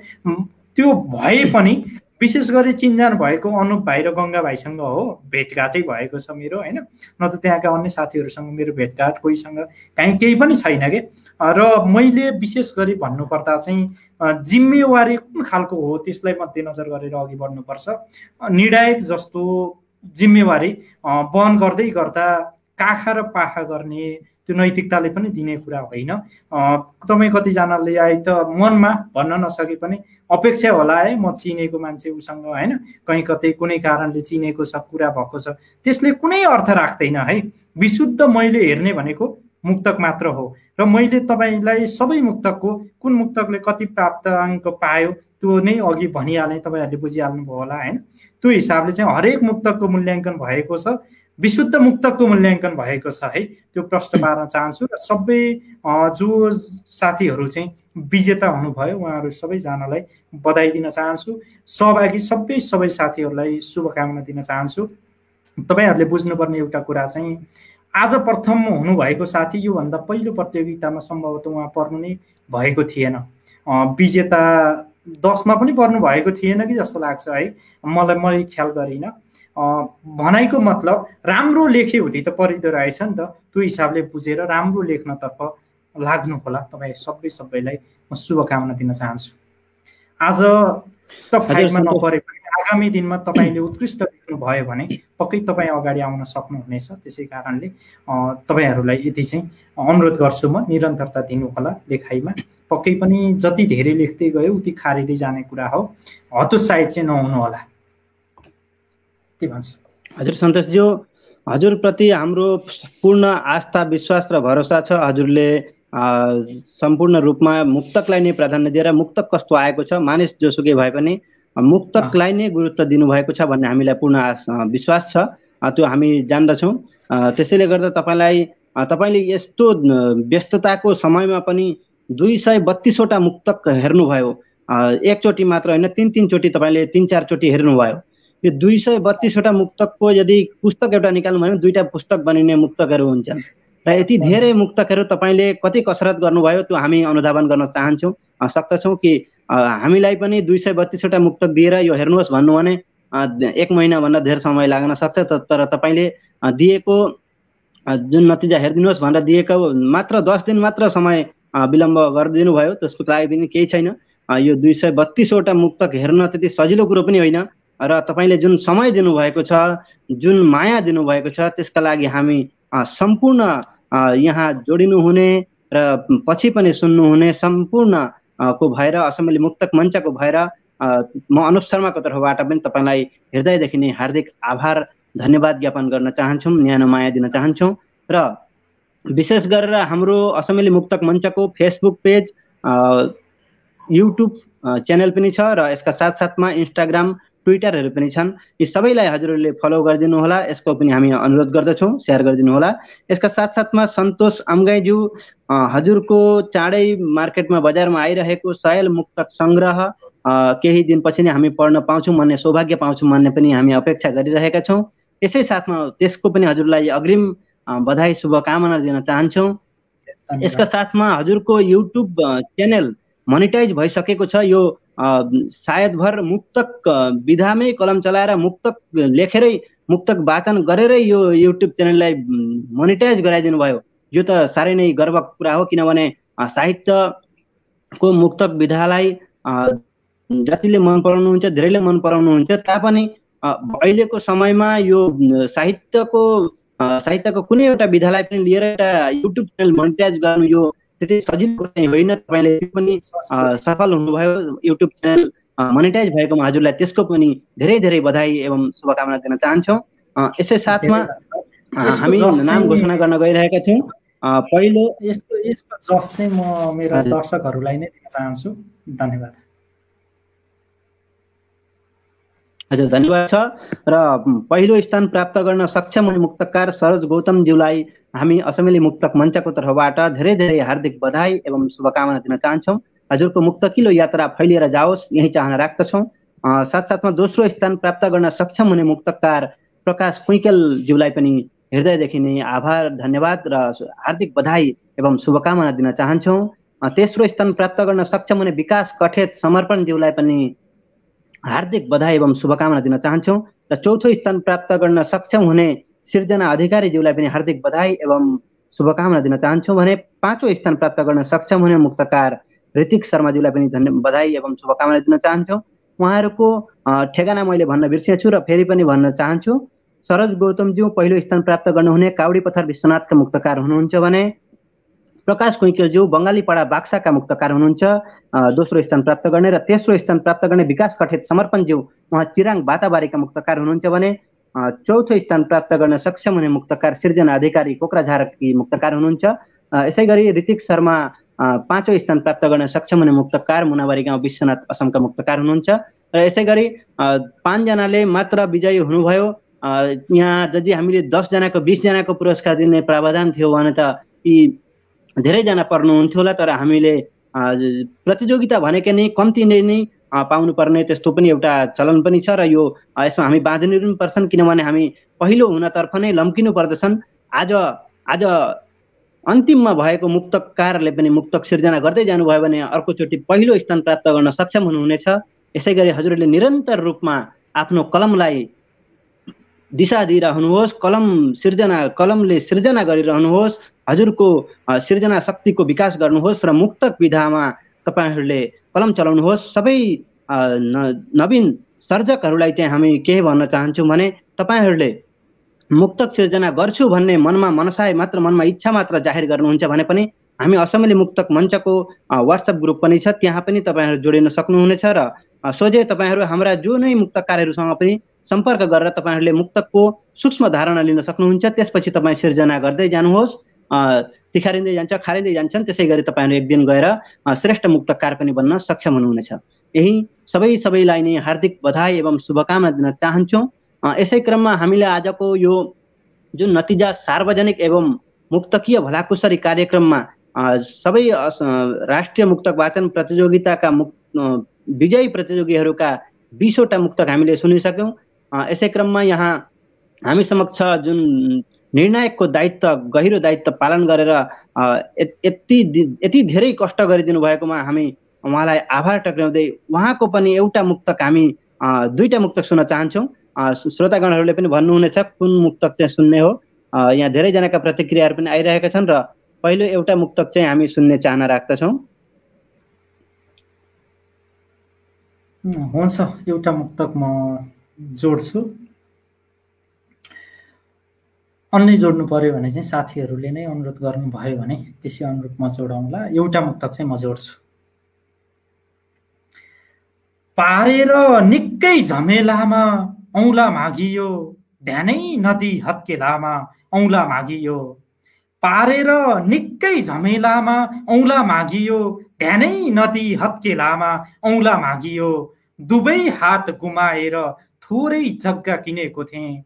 त्यो भए पनि विशेष गरी चिनजान भएको अनुप भाइ र गङ्गा भाइसँग हो भेटघाटै भएको छ मेरो, होइन, न त त्यहाँका अन्य साथीहरूसँग मेरो भेटघाट कोहीसँग काहीँ केही पनि छैन के। र मैले विशेष गरी भन्नुपर्दा चाहिँ जिम्मेवारी कुन खालको हो त्यसलाई मध्यनजर गरेर अघि बढ्नुपर्छ। निर्णायक जस्तो जिम्मेवारी वहन गर्दै गर्दा काखा र पाखा गर्ने त्यो नैतिकताले पनि दिने कुरा होइन। तपाईँ कतिजनाले त मनमा भन्न नसके पनि अपेक्षा होला है, म चिनेको मान्छे उसँग, होइन, कहीँ कतै कुनै कारणले चिनेको छ, कुरा भएको छ, त्यसले कुनै अर्थ राख्दैन है। विशुद्ध मैले हेर्ने भनेको मुक्तक मात्र हो र मैले तपाईँलाई सबै मुक्तकको कुन मुक्तकले कति प्राप्ताङ्क पायो त्यो नै अघि भनिहालेँ, तपाईँहरूले बुझिहाल्नुभयो होला, होइन। त्यो हिसाबले चाहिँ हरेक मुक्तकको मूल्याङ्कन भएको छ, विशुद्ध मुक्तकको मूल्याङ्कन भएको छ है, त्यो प्रश्न पार्न चाहन्छु। र सबै जो साथीहरू चाहिँ विजेता हुनुभयो उहाँहरू सबैजनालाई बधाई दिन चाहन्छु। सहभागी सबै साथीहरूलाई शुभकामना दिन चाहन्छु। तपाईँहरूले बुझ्नुपर्ने एउटा कुरा चाहिँ आज प्रथम हुनुभएको साथी योभन्दा पहिलो प्रतियोगितामा सम्भवतः उहाँ पर्नु नै भएको थिएन, विजेता 10मा पनि पर्नु भएको थिएन कि जस्तो लाग्छ है, मैले ख्याल गरिनँ। भनाइको मतलब राम्रो लेखे हुँदै त परिदो रहेछ नि त, त्यो हिसाबले बुझेर राम्रो लेख्नतर्फ लाग्नु होला। तपाईँ सबैलाई म शुभकामना दिन चाहन्छु। आज टप 5मा नपरे पनि आगामी दिनमा तपाईँले उत्कृष्ट लेख्नुभयो भने पक्कै तपाईँ अगाडि आउन सक्नुहुनेछ। त्यसै कारणले तपाईँहरूलाई यति चाहिँ अनुरोध गर्छु, म निरन्तरता दिनुहोला लेखाइमा। पक्कै पनि जति धेरै लेख्दै गयो उति खारिँदै जाने कुरा हो, हतोत्साहित चाहिँ नहुनु होला, के भन्छ? हजुर सन्तोषज्यू, हजुरप्रति हाम्रो पूर्ण आस्था, विश्वास र भरोसा छ। हजुरले सम्पूर्ण रूपमा मुक्तकलाई नै प्राधान्य दिएर मुक्तक कस्तो आएको छ, मानिस जोसुकै भए पनि मुक्तकलाई नै गुरुत्व दिनुभएको छ भन्ने हामीलाई पूर्ण विश्वास छ, त्यो हामी जान्दछौँ। त्यसैले गर्दा तपाईँले यस्तो व्यस्तताको समयमा पनि 232वटा मुक्तक हेर्नुभयो, एकचोटि मात्र होइन, 3 चोटि तपाईँले 3-4 चोटि हेर्नुभयो। यो 232वटा मुक्तकको यदि पुस्तक एउटा निकाल्नु भयो भने 2टा पुस्तक बनिने मुक्तकहरू हुन्छन् र यति धेरै मुक्तकहरू तपाईँले कति कसरत गर्नुभयो त्यो हामी अनुधावन गर्न सक्दछौँ कि हामीलाई पनि 232वटा मुक्तक दिएर यो हेर्नुहोस् भन्नु भने 1 महिनाभन्दा धेरै समय लाग्न सक्छ। तर तपाईँले दिएको जुन नतिजा हेरिदिनुहोस् भनेर दिएको मात्र 10 दिन मात्र समय विलम्ब गरिदिनु भयो, त्यसको लागि पनि केही छैन। यो 232वटा मुक्तक हेर्न त्यति सजिलो कुरो पनि होइन र तपाईँले जुन समय दिनुभएको छ, जुन माया दिनुभएको छ, त्यसका लागि हामी सम्पूर्ण यहाँ जोडिनुहुने र पछि पनि सुन्नुहुने सम्पूर्ण को भएर, असेम्बली मुक्तक मञ्चको भएर म अनुप शर्माको तर्फबाट पनि तपाईँलाई हृदयदेखि नै हार्दिक आभार धन्यवाद ज्ञापन गर्न चाहन्छौँ, न्यानो माया दिन चाहन्छौँ। र विशेष गरेर हाम्रो असेम्बली मुक्तक मञ्चको फेसबुक पेज, युट्युब च्यानल पनि छ र यसका साथसाथमा इन्स्टाग्राम, ट्विटरहरू पनि छन्। यी सबैलाई हजुरहरूले फलो गरिदिनु होला, यसको पनि हामी अनुरोध गर्दछौँ, सेयर गरिदिनु होला। यसका साथसाथमा सन्तोष अम्गाईज्यू हजुरको चाँडै मार्केटमा बजारमा आइरहेको सयल मुक्तक सङ्ग्रह केही दिनपछि नै हामी पढ्न पाउँछौँ भन्ने सौभाग्य पाउँछौँ भन्ने पनि हामी अपेक्षा गरिरहेका छौँ। यसै साथमा त्यसको पनि हजुरलाई अग्रिम बधाई शुभकामना दिन चाहन्छौँ। यसका साथमा हजुरको युट्युब च्यानल मोनिटाइज भइसकेको छ। यो सायदभर मुक्तक विधामै कलम चलाएर मुक्तक लेखेरै मुक्तक वाचन गरेरै यो युट्युब च्यानललाई मोनिटाइज गराइदिनु भयो। यो त साह्रै नै गर्वको कुरा हो, किनभने साहित्यको मुक्तक विधालाई जतिले मन पराउनुहुन्छ, धेरैले मन पराउनुहुन्छ तापनि अहिलेको समयमा यो साहित्यको कुनै एउटा विधालाई पनि लिएर एउटा युट्युब च्यानल मोनिटाइज गर्नु यो त्यति सजिलो चाहिँ होइन। तपाईँले त्यो पनि सफल हुनुभयो, युट्युब च्यानल मोनिटाइज भएकोमा हजुरलाई त्यसको पनि धेरै धेरै बधाई एवं शुभकामना दिन चाहन्छौँ। यसै साथमा हामी नाम घोषणा गर्न गइरहेका छौँ। पहिलो यसको जस चाहिँ म मेरा दर्शकहरूलाई नै दिन चाहन्छु। धन्यवाद। हजुर धन्यवाद छ। र पहिलो स्थान प्राप्त गर्न सक्षम हुने मुक्तकार सरोज गौतमज्यूलाई हामी असेम्बली मुक्तक मञ्चको तर्फबाट धेरै धेरै हार्दिक बधाई एवं शुभकामना दिन चाहन्छौँ। हजुरको मुक्तकिलो यात्रा फैलिएर जाओस् यही चाहना राख्दछौँ। साथसाथमा दोस्रो स्थान प्राप्त गर्न सक्षम हुने मुक्तकार प्रकाश कुइकेलज्यूलाई पनि हृदयदेखि नै आभार, धन्यवाद र हार्दिक बधाई एवं शुभकामना दिन चाहन्छौँ। तेस्रो स्थान प्राप्त गर्न सक्षम हुने विकास कठेत समर्पणज्यूलाई पनि हार्दिक बधाई एवं शुभकामना दिन चाहन्छौँ र चौथो स्थान प्राप्त गर्न सक्षम हुने सिर्जना अधिकारीज्यूलाई पनि हार्दिक बधाई एवं शुभकामना दिन चाहन्छौँ भने पाँचौँ स्थान प्राप्त गर्न सक्षम हुने मुक्तकार ऋतिक शर्माज्यूलाई पनि बधाई एवं शुभकामना दिन चाहन्छौँ। उहाँहरूको ठेगाना मैले भन्न बिर्सेछु र फेरि पनि भन्न चाहन्छु। सरोज गौतमज्यू पहिलो स्थान प्राप्त गर्नुहुने काउडी पथर विश्वनाथका मुक्तकार हुनुहुन्छ भने प्रकाश कुइकेलज्यू बङ्गालीपाडा बाक्साका मुक्तकार हुनुहुन्छ दोस्रो स्थान प्राप्त गर्ने, र तेस्रो स्थान प्राप्त गर्ने विकास कठेत समर्पणज्यू उहाँ चिराङ बाताबारीका मुक्तकार हुनुहुन्छ भने चौथो स्थान प्राप्त गर्न सक्षम हुने मुक्तकार सिर्जना अधिकारी कोक्राझारकी मुक्तकार हुनुहुन्छ। यसै गरी ऋतिक शर्मा पाँचौँ स्थान प्राप्त गर्न सक्षम हुने मुक्तकार मुनाबारी गाउँ विश्वनाथ असमका मुक्तकार हुनुहुन्छ। र यसै गरी 5 जनाले मात्र विजयी हुनुभयो। यहाँ यदि हामीले 10 जनाको 20 जनाको पुरस्कार दिने प्रावधान थियो भने त यी धेरैजना पर्नुहुन्थ्यो होला, तर हामीले प्रतियोगिता भनेकै नै कम्ती नै पाउनुपर्ने त्यस्तो पनि एउटा चलन पनि छ र यो यसमा हामी बाँधिनु पनि पर्छन्, किनभने हामी पहिलो हुनतर्फ नै लम्किनु पर्दछन्। आज अन्तिममा भएको मुक्तकारले पनि मुक्तक सिर्जना गर्दै जानुभयो भने अर्कोचोटि पहिलो स्थान प्राप्त गर्न सक्षम हुनुहुनेछ। यसै गरी हजुरले निरन्तर रूपमा आफ्नो कलमलाई दिशा दिइरहनुहोस्, कलमले सिर्जना गरिरहनुहोस्, हजुरको सिर्जना शक्तिको विकास गर्नुहोस् र मुक्तक विधामा तपाईहरूले कलम चलाउनुहोस्। सबै नवीन सर्जकहरूलाई चाहिँ हामी के भन्न चाहन्छौँ भने तपाईँहरूले मुक्तक सिर्जना गर्छु भन्ने मनमा इच्छा मात्र जाहेर गर्नुहुन्छ भने पनि हामी असमेली मुक्तक मञ्चको व्हाट्सएप ग्रुप पनि छ, त्यहाँ पनि तपाईँहरू जोडिन सक्नुहुनेछ र सोझै तपाईँहरू हाम्रा जो नै मुक्तकारहरूसँग पनि सम्पर्क गरेर तपाईँहरूले मुक्तकको सूक्ष्म धारणा लिन सक्नुहुन्छ। त्यसपछि तपाईँ सिर्जना गर्दै जानुहोस्, तिखारिँदै जान्छ, खारिँदै जान्छन्, त्यसै गरी तपाईँहरू एक दिन गएर श्रेष्ठ मुक्तकार पनि बन्न सक्षम हुनुहुनेछ। यही सबैलाई नै हार्दिक बधाई एवं शुभकामना दिन चाहन्छौँ। यसै क्रममा हामीले आजको यो जुन नतिजा सार्वजनिक एवं मुक्तकीय भलाकुसारी कार्यक्रममा सबै राष्ट्रिय मुक्तक वाचन प्रतियोगिताका विजयी प्रतियोगीहरूका 20 वटा मुक्तक हामीले सुनिसक्यौँ। यसै क्रममा यहाँ हामी समक्ष जुन निर्णायकको दायित्व, गहिरो दायित्व पालन गरेर यति धेरै कष्ट गरिदिनु भएकोमा हामी उहाँलाई आभार टक्राउँदै उहाँको पनि एउटा मुक्तक हामी 2टा मुक्तक सुन्न चाहन्छौँ। श्रोतागणहरूले पनि भन्नुहुनेछ कुन मुक्तक चाहिँ सुन्ने हो। यहाँ धेरैजनाका प्रतिक्रियाहरू पनि आइरहेका छन् र पहिलो एउटा मुक्तक चाहिँ हामी सुन्ने चाहना राख्दछौँ। हुन्छ, एउटा मुक्तक म जोड्छु। अन्य जोड्नु पर्यो भने चाहिँ साथीहरूले नै अनुरोध गर्नुभयो भने त्यसै अनुरोध म जोडाउँला। एउटा मुक्तक चाहिँ म जोड्छु। पारेर निकै झमेलामा औँला मागियो, ध्यानै नदी हत्केलामा औँला मागियो। पारेर निकै झमेलामा औँला मागियो, ध्यानै नदी हत्केलामा औँला मागियो। दुवै हात गुमाएर थोरै जग्गा किनेको थिएँ।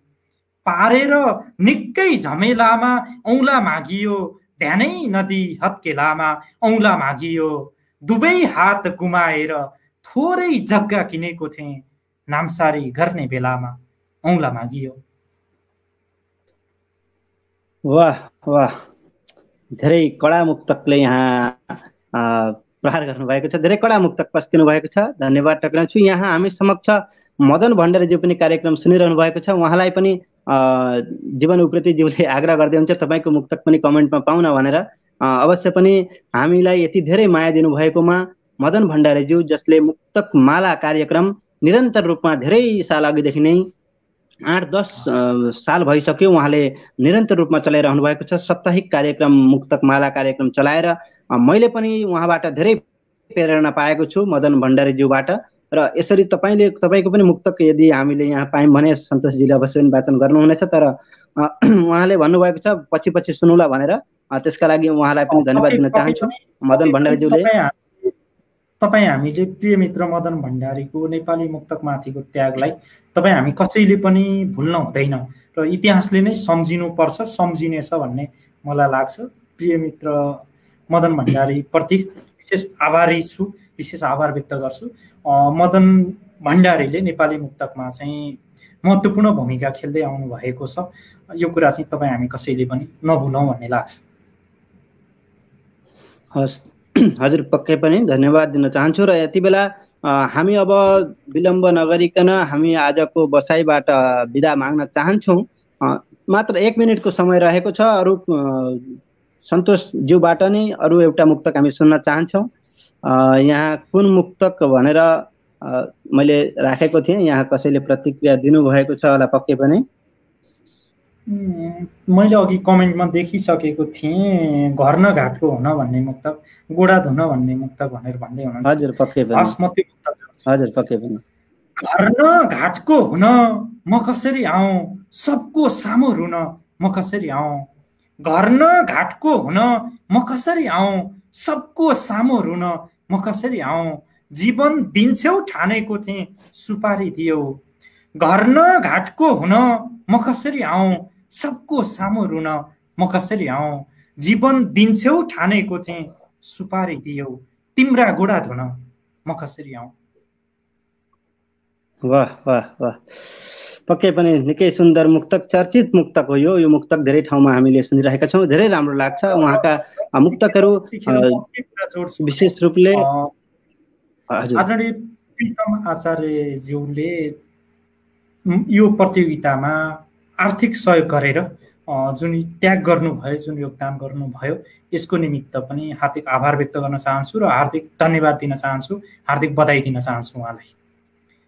पारेर निकै झमेलामा औँला मागियो, ध्यानै नदी हत्केलामा औँला मागियो। दुवै हात गुमाएर थोरै जग्गा किनेको थिएँ। नामसारी गर्ने बेलामा औँला मागियो। वाह वाह, धेरै कडा मुक्तकले यहाँ प्रहार गर्नुभएको छ, धेरै कडा मुक्तक पस्किनु भएको छ। धन्यवाद टक्राउँछु। यहाँ हामी समक्ष मदन भण्डारीज्यू पनि कार्यक्रम सुनिरहनु भएको छ। उहाँलाई पनि जीवन उप्रेतीज्यूले आग्रह गर्दै हुन्छ तपाईँको मुक्तक पनि कमेन्टमा पाउन भनेर। अवश्य पनि हामीलाई यति धेरै माया दिनुभएकोमा मदन भण्डारीज्यू, जसले मुक्तक माला कार्यक्रम निरन्तर रूपमा धेरै साल अघिदेखि नै 8-10 साल भइसक्यो उहाँले निरन्तर रूपमा चलाइरहनु भएको छ। साप्ताहिक कार्यक्रम मुक्तक माला कार्यक्रम चलाएर मैले पनि उहाँबाट धेरै प्रेरणा पाएको छु, मदन भण्डारीज्यूबाट। र यसरी तपाईँको पनि मुक्तक यदि हामीले यहाँ पायौँ भने सन्तोषजीले अवश्य पनि वाचन गर्नुहुनेछ, तर उहाँले भन्नुभएको छ पछि सुनौला भनेर। त्यसका लागि उहाँलाई पनि धन्यवाद दिन चाहन्छु मदन भण्डारीज्यूले। तपाईँ हामीले प्रिय मित्र मदन भण्डारीको नेपाली मुक्तकमाथिको त्यागलाई तपाईँ हामी कसैले पनि भुल्न हुँदैन र इतिहासले नै सम्झिनुपर्छ, सम्झिनेछ भन्ने मलाई लाग्छ। प्रिय मित्र मदन भण्डारीप्रति विशेष आभारी छु, विशेष आभार व्यक्त गर्छु। मदन भण्डारीले नेपाली मुक्तकमा चाहिँ महत्त्वपूर्ण भूमिका खेल्दै आउनु भएको छ। यो कुरा चाहिँ तपाईँ हामी कसैले पनि नभुलौँ भन्ने लाग्छ। हस्, हजुर पक्कै पनि धन्यवाद दिन चाहन्छु। र यति बेला हामी अब विलम्ब नगरिकन हामी आजको बसाइबाट बिदा माग्न चाहन्छौँ। मात्र 1 मिनेटको समय रहेको छ। अरू सन्तोषज्यूबाट नै अरू एउटा मुक्तक हामी सुन्न चाहन्छौँ। यहाँ कुन मुक्तक भनेर मैले राखेको थिएँ, यहाँ कसैले प्रतिक्रिया दिनुभएको छ होला पक्कै पनि। मैले अघि कमेन्टमा देखिसकेको थिएँ, घर न घाटको हुन भन्ने मुक्तक, गोडा धुन भन्ने मुक्तक भनेर भन्दै हुनुहुन्छ। हजुर पक्कै पनि। हजुर पक्कै पनि। घर न घाटको हुन म कसरी आऊँ, सबको सामु रुन म कसरी आऊँ। घर न घाटको हुन म कसरी आऊँ, सबको सामु रुन म कसरी आऊँ। जीवन दिन्छौ ठानेको थिएँ सुपारी दियौ। घर न घाटको हुन म कसरी आऊँ, सबको सामु रुन म कसरी आऊँ। जीवन दिन्छौ ठानेको थिएँ सुपारी दियौ, तिम्रा गोडा धुन म कसरी आऊँ। वाह वाह वाह, पक्कै पनि निकै सुन्दर मुक्तक, चर्चित मुक्तक हो यो मुक्तक धेरै ठाउँमा हामीले सुनिरहेका छौँ। धेरै राम्रो लाग्छ उहाँका मुक्तकहरू। विशेष रूपले आदरणीय प्रीतम आचार्यज्यूले यो प्रतियोगितामा आर्थिक सहयोग गरेर जुन त्याग गर्नुभयो, जुन योगदान गर्नुभयो, यसको निमित्त पनि हार्दिक आभार व्यक्त गर्न चाहन्छु र हार्दिक धन्यवाद दिन चाहन्छु, हार्दिक बधाई दिन चाहन्छु उहाँलाई।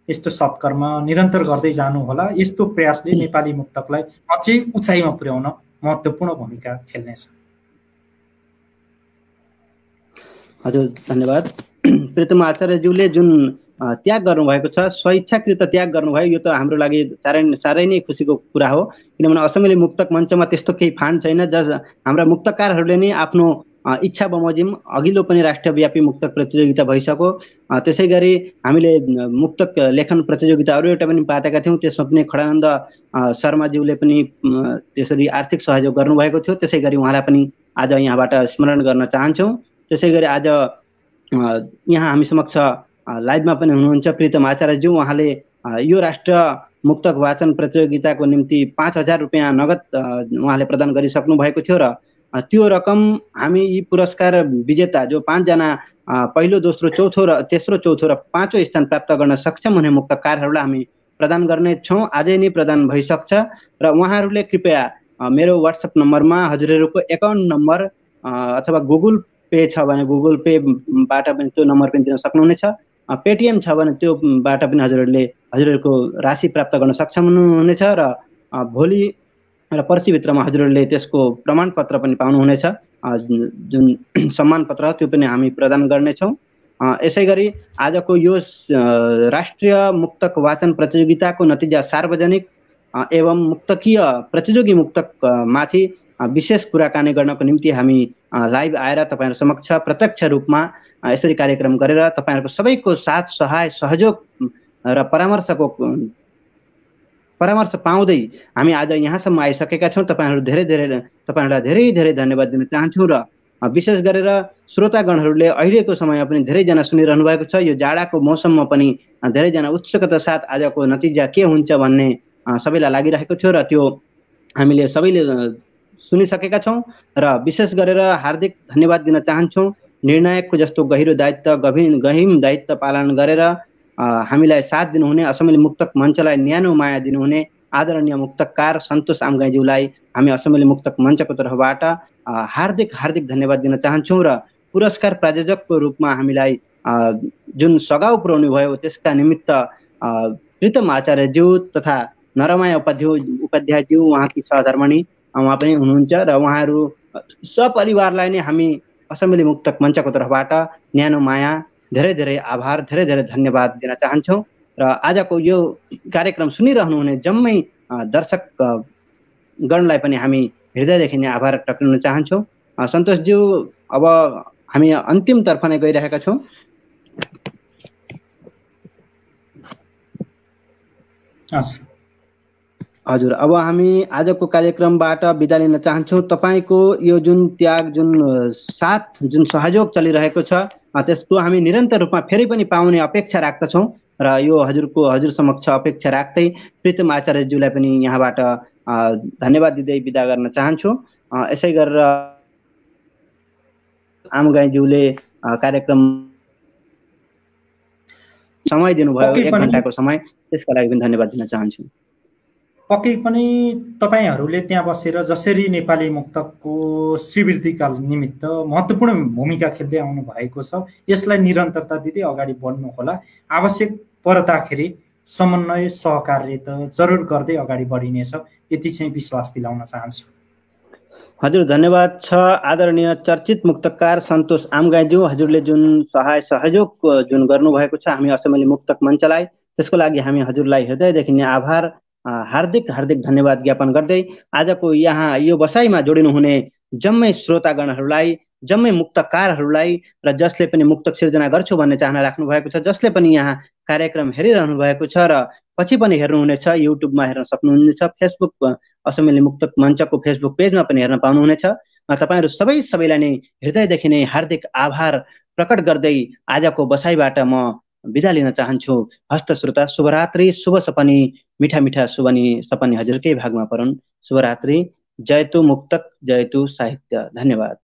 यस्तो सत्कर्म निरन्तर गर्दै जानुहोला। यस्तो प्रयासले नेपाली मुक्तकलाई अझै उचाइमा पुर्याउन महत्त्वपूर्ण भूमिका खेल्नेछ। हजुर धन्यवाद। प्रीतम आचार्यज्यूले जुन त्याग गर्नुभएको छ, स्वेच्छाकृत त्याग गर्नुभयो, यो त हाम्रो लागि साह्रै नै खुसीको कुरा हो। किनभने असेम्बली मुक्तक मञ्चमा त्यस्तो केही फान्ड छैन। हाम्रा मुक्तकारहरूले नै आफ्नो इच्छा बमोजिम अघिल्लो पनि राष्ट्रव्यापी मुक्तक प्रतियोगिता भइसक्यो। त्यसै गरी हामीले मुक्तक लेखन प्रतियोगिताहरू एउटा पनि पातेका थियौँ। त्यसमा पनि खडानन्द शर्माज्यूले पनि त्यसरी आर्थिक सहयोग गर्नुभएको थियो। त्यसै गरी उहाँलाई पनि आज यहाँबाट स्मरण गर्न चाहन्छौँ। त्यसै गरी आज यहाँ हामी समक्ष लाइभमा पनि हुनुहुन्छ प्रीतम आचार्यज्यू। उहाँले यो राष्ट्र मुक्तक वाचन प्रतियोगिताको निम्ति 5,000 रुपियाँ नगद उहाँले प्रदान गरिसक्नु भएको थियो र त्यो रकम हामी यी पुरस्कार विजेता जो 5 जना पहिलो, दोस्रो, चौथो र तेस्रो, चौथो र पाँचौँ स्थान प्राप्त गर्न सक्षम हुने मुक्तकारहरूलाई हामी प्रदान गर्नेछौँ। आजै नै प्रदान भइसक्छ र उहाँहरूले कृपया मेरो व्हाट्सएप नम्बरमा हजुरहरूको एकाउन्ट नम्बर अथवा गुगल पे छ भने गुगल पेबाट पनि त्यो नम्बर पनि दिन सक्नुहुनेछ। पेटिएम छ भने त्योबाट पनि हजुरहरूको राशि प्राप्त गर्न सक्षम हुनुहुनेछ र भोलि र पर्सिभित्रमा हजुरहरूले त्यसको प्रमाणपत्र पनि पाउनुहुनेछ। जुन सम्मान पत्र हो त्यो पनि हामी प्रदान गर्नेछौँ। यसै गरी आजको यो राष्ट्रिय मुक्तक वाचन प्रतियोगिताको नतिजा सार्वजनिक एवं मुक्तकीय प्रतियोगी मुक्तकमाथि विशेष कुराकानी गर्नको निम्ति हामी लाइभ आएर तपाईँहरू समक्ष प्रत्यक्ष रूपमा यसरी कार्यक्रम गरेर तपाईँहरूको सबैको साथ, सहाय, सहयोग र परामर्श पाउँदै हामी आज यहाँसम्म आइसकेका छौँ। तपाईँहरूलाई धेरै धेरै धन्यवाद दिन चाहन्छौँ र विशेष गरेर श्रोतागणहरूले अहिलेको समयमा पनि धेरैजना सुनिरहनु भएको छ। यो जाडाको मौसममा पनि धेरैजना उत्सुकता साथ आजको नतिजा के हुन्छ भन्ने सबैलाई लागिरहेको थियो र त्यो हामीले सबैले सुनिसकेका छौँ र विशेष गरेर हार्दिक धन्यवाद दिन चाहन्छौँ। निर्णायकको जस्तो गहिरो दायित्व, गहिम दायित्व पालन गरेर हामीलाई साथ दिनुहुने, असेम्बली मुक्तक मञ्चलाई न्यानो माया दिनुहुने आदरणीय मुक्तकार सन्तोष आमगाईज्यूलाई हामी असेम्बली मुक्तक मञ्चको तर्फबाट हार्दिक हार्दिक धन्यवाद दिन चाहन्छौँ र पुरस्कार प्रायोजकको रूपमा हामीलाई जुन सघाउ पुर्याउनु भयो त्यसका निमित्त प्रीतम आचार्यज्यू तथा नरमाया उपाध्यायज्यू, उहाँकी सहधर्मणी उहाँ पनि हुनुहुन्छ र उहाँहरू सपरिवारलाई नै हामी असेम्बली मुक्तक मञ्चको तर्फबाट न्यानो माया, धेरै धेरै आभार, धेरै धेरै धन्यवाद दिन चाहन्छौँ। र आजको यो कार्यक्रम सुनिरहनुहुने जम्मै दर्शकगणलाई पनि हामी हृदयदेखि नै आभार टक्राउन चाहन्छौँ। सन्तोषज्यू, अब हामी अन्तिमतर्फ नै गइरहेका छौँ। हजुर, अब हामी आजको कार्यक्रमबाट बिदा लिन चाहन्छौँ। तपाईँको यो जुन त्याग, जुन साथ, जुन सहयोग चलिरहेको छ त्यसको हामी निरन्तर रूपमा फेरि पनि पाउने अपेक्षा राख्दछौँ र यो हजुर समक्ष अपेक्षा राख्दै प्रीतम आचार्यज्यूलाई पनि यहाँबाट धन्यवाद दिँदै बिदा गर्न चाहन्छु। यसै गरेर आमगाईज्यूले कार्यक्रम समय दिनुभयो, पक्कै 1 पनि घन्टाको समय, त्यसका लागि पनि धन्यवाद दिन चाहन्छु। पक्कै पनि तपाईँहरूले त्यहाँ बसेर जसरी नेपाली मुक्तकको श्रीवृद्धिका निमित्त महत्त्वपूर्ण भूमिका खेल्दै आउनु भएको छ, यसलाई निरन्तरता दिँदै अगाडि बढ्नुहोला। आवश्यक पर्दाखेरि समन्वय सहकार्य त जरुर गर्दै अगाडि बढिनेछ, यति चाहिँ विश्वास दिलाउन चाहन्छु। हजुर धन्यवाद छ आदरणीय चर्चित मुक्तकार सन्तोष आमगाईज्यू, हजुरले जुन सहाय सहयोग जुन गर्नुभएको छ हामी असमेली मुक्तक मञ्चलाई, त्यसको लागि हामी हजुरलाई हृदयदेखि नै आभार हार्दिक हार्दिक धन्यवाद ज्ञापन गर्दै आजको यहाँ यो बसाइमा जोडिनुहुने जम्मै श्रोतागणहरूलाई, जम्मै मुक्तकारहरूलाई र जसले पनि मुक्तक सिर्जना गर्छु भन्ने चाहना राख्नु भएको छ, जसले पनि यहाँ कार्यक्रम हेरिरहनु भएको छ र पछि पनि हेर्नुहुनेछ, युट्युबमा हेर्न सक्नुहुनेछ, फेसबुक असमेली मुक्तक मञ्चको फेसबुक पेजमा पनि हेर्न पाउनुहुनेछ। तपाईँहरू सबैलाई नै हृदयदेखि नै हार्दिक आभार प्रकट गर्दै आजको बसाइबाट म बिदा लिन चाहन्छु। हस्त श्रोता, शुभरात्रि, शुभ सपनी, मिठा मिठा सपनी हजुरकै भागमा परुन्। शुभरात्रि। जयतु मुक्तक, जयतु साहित्य। धन्यवाद।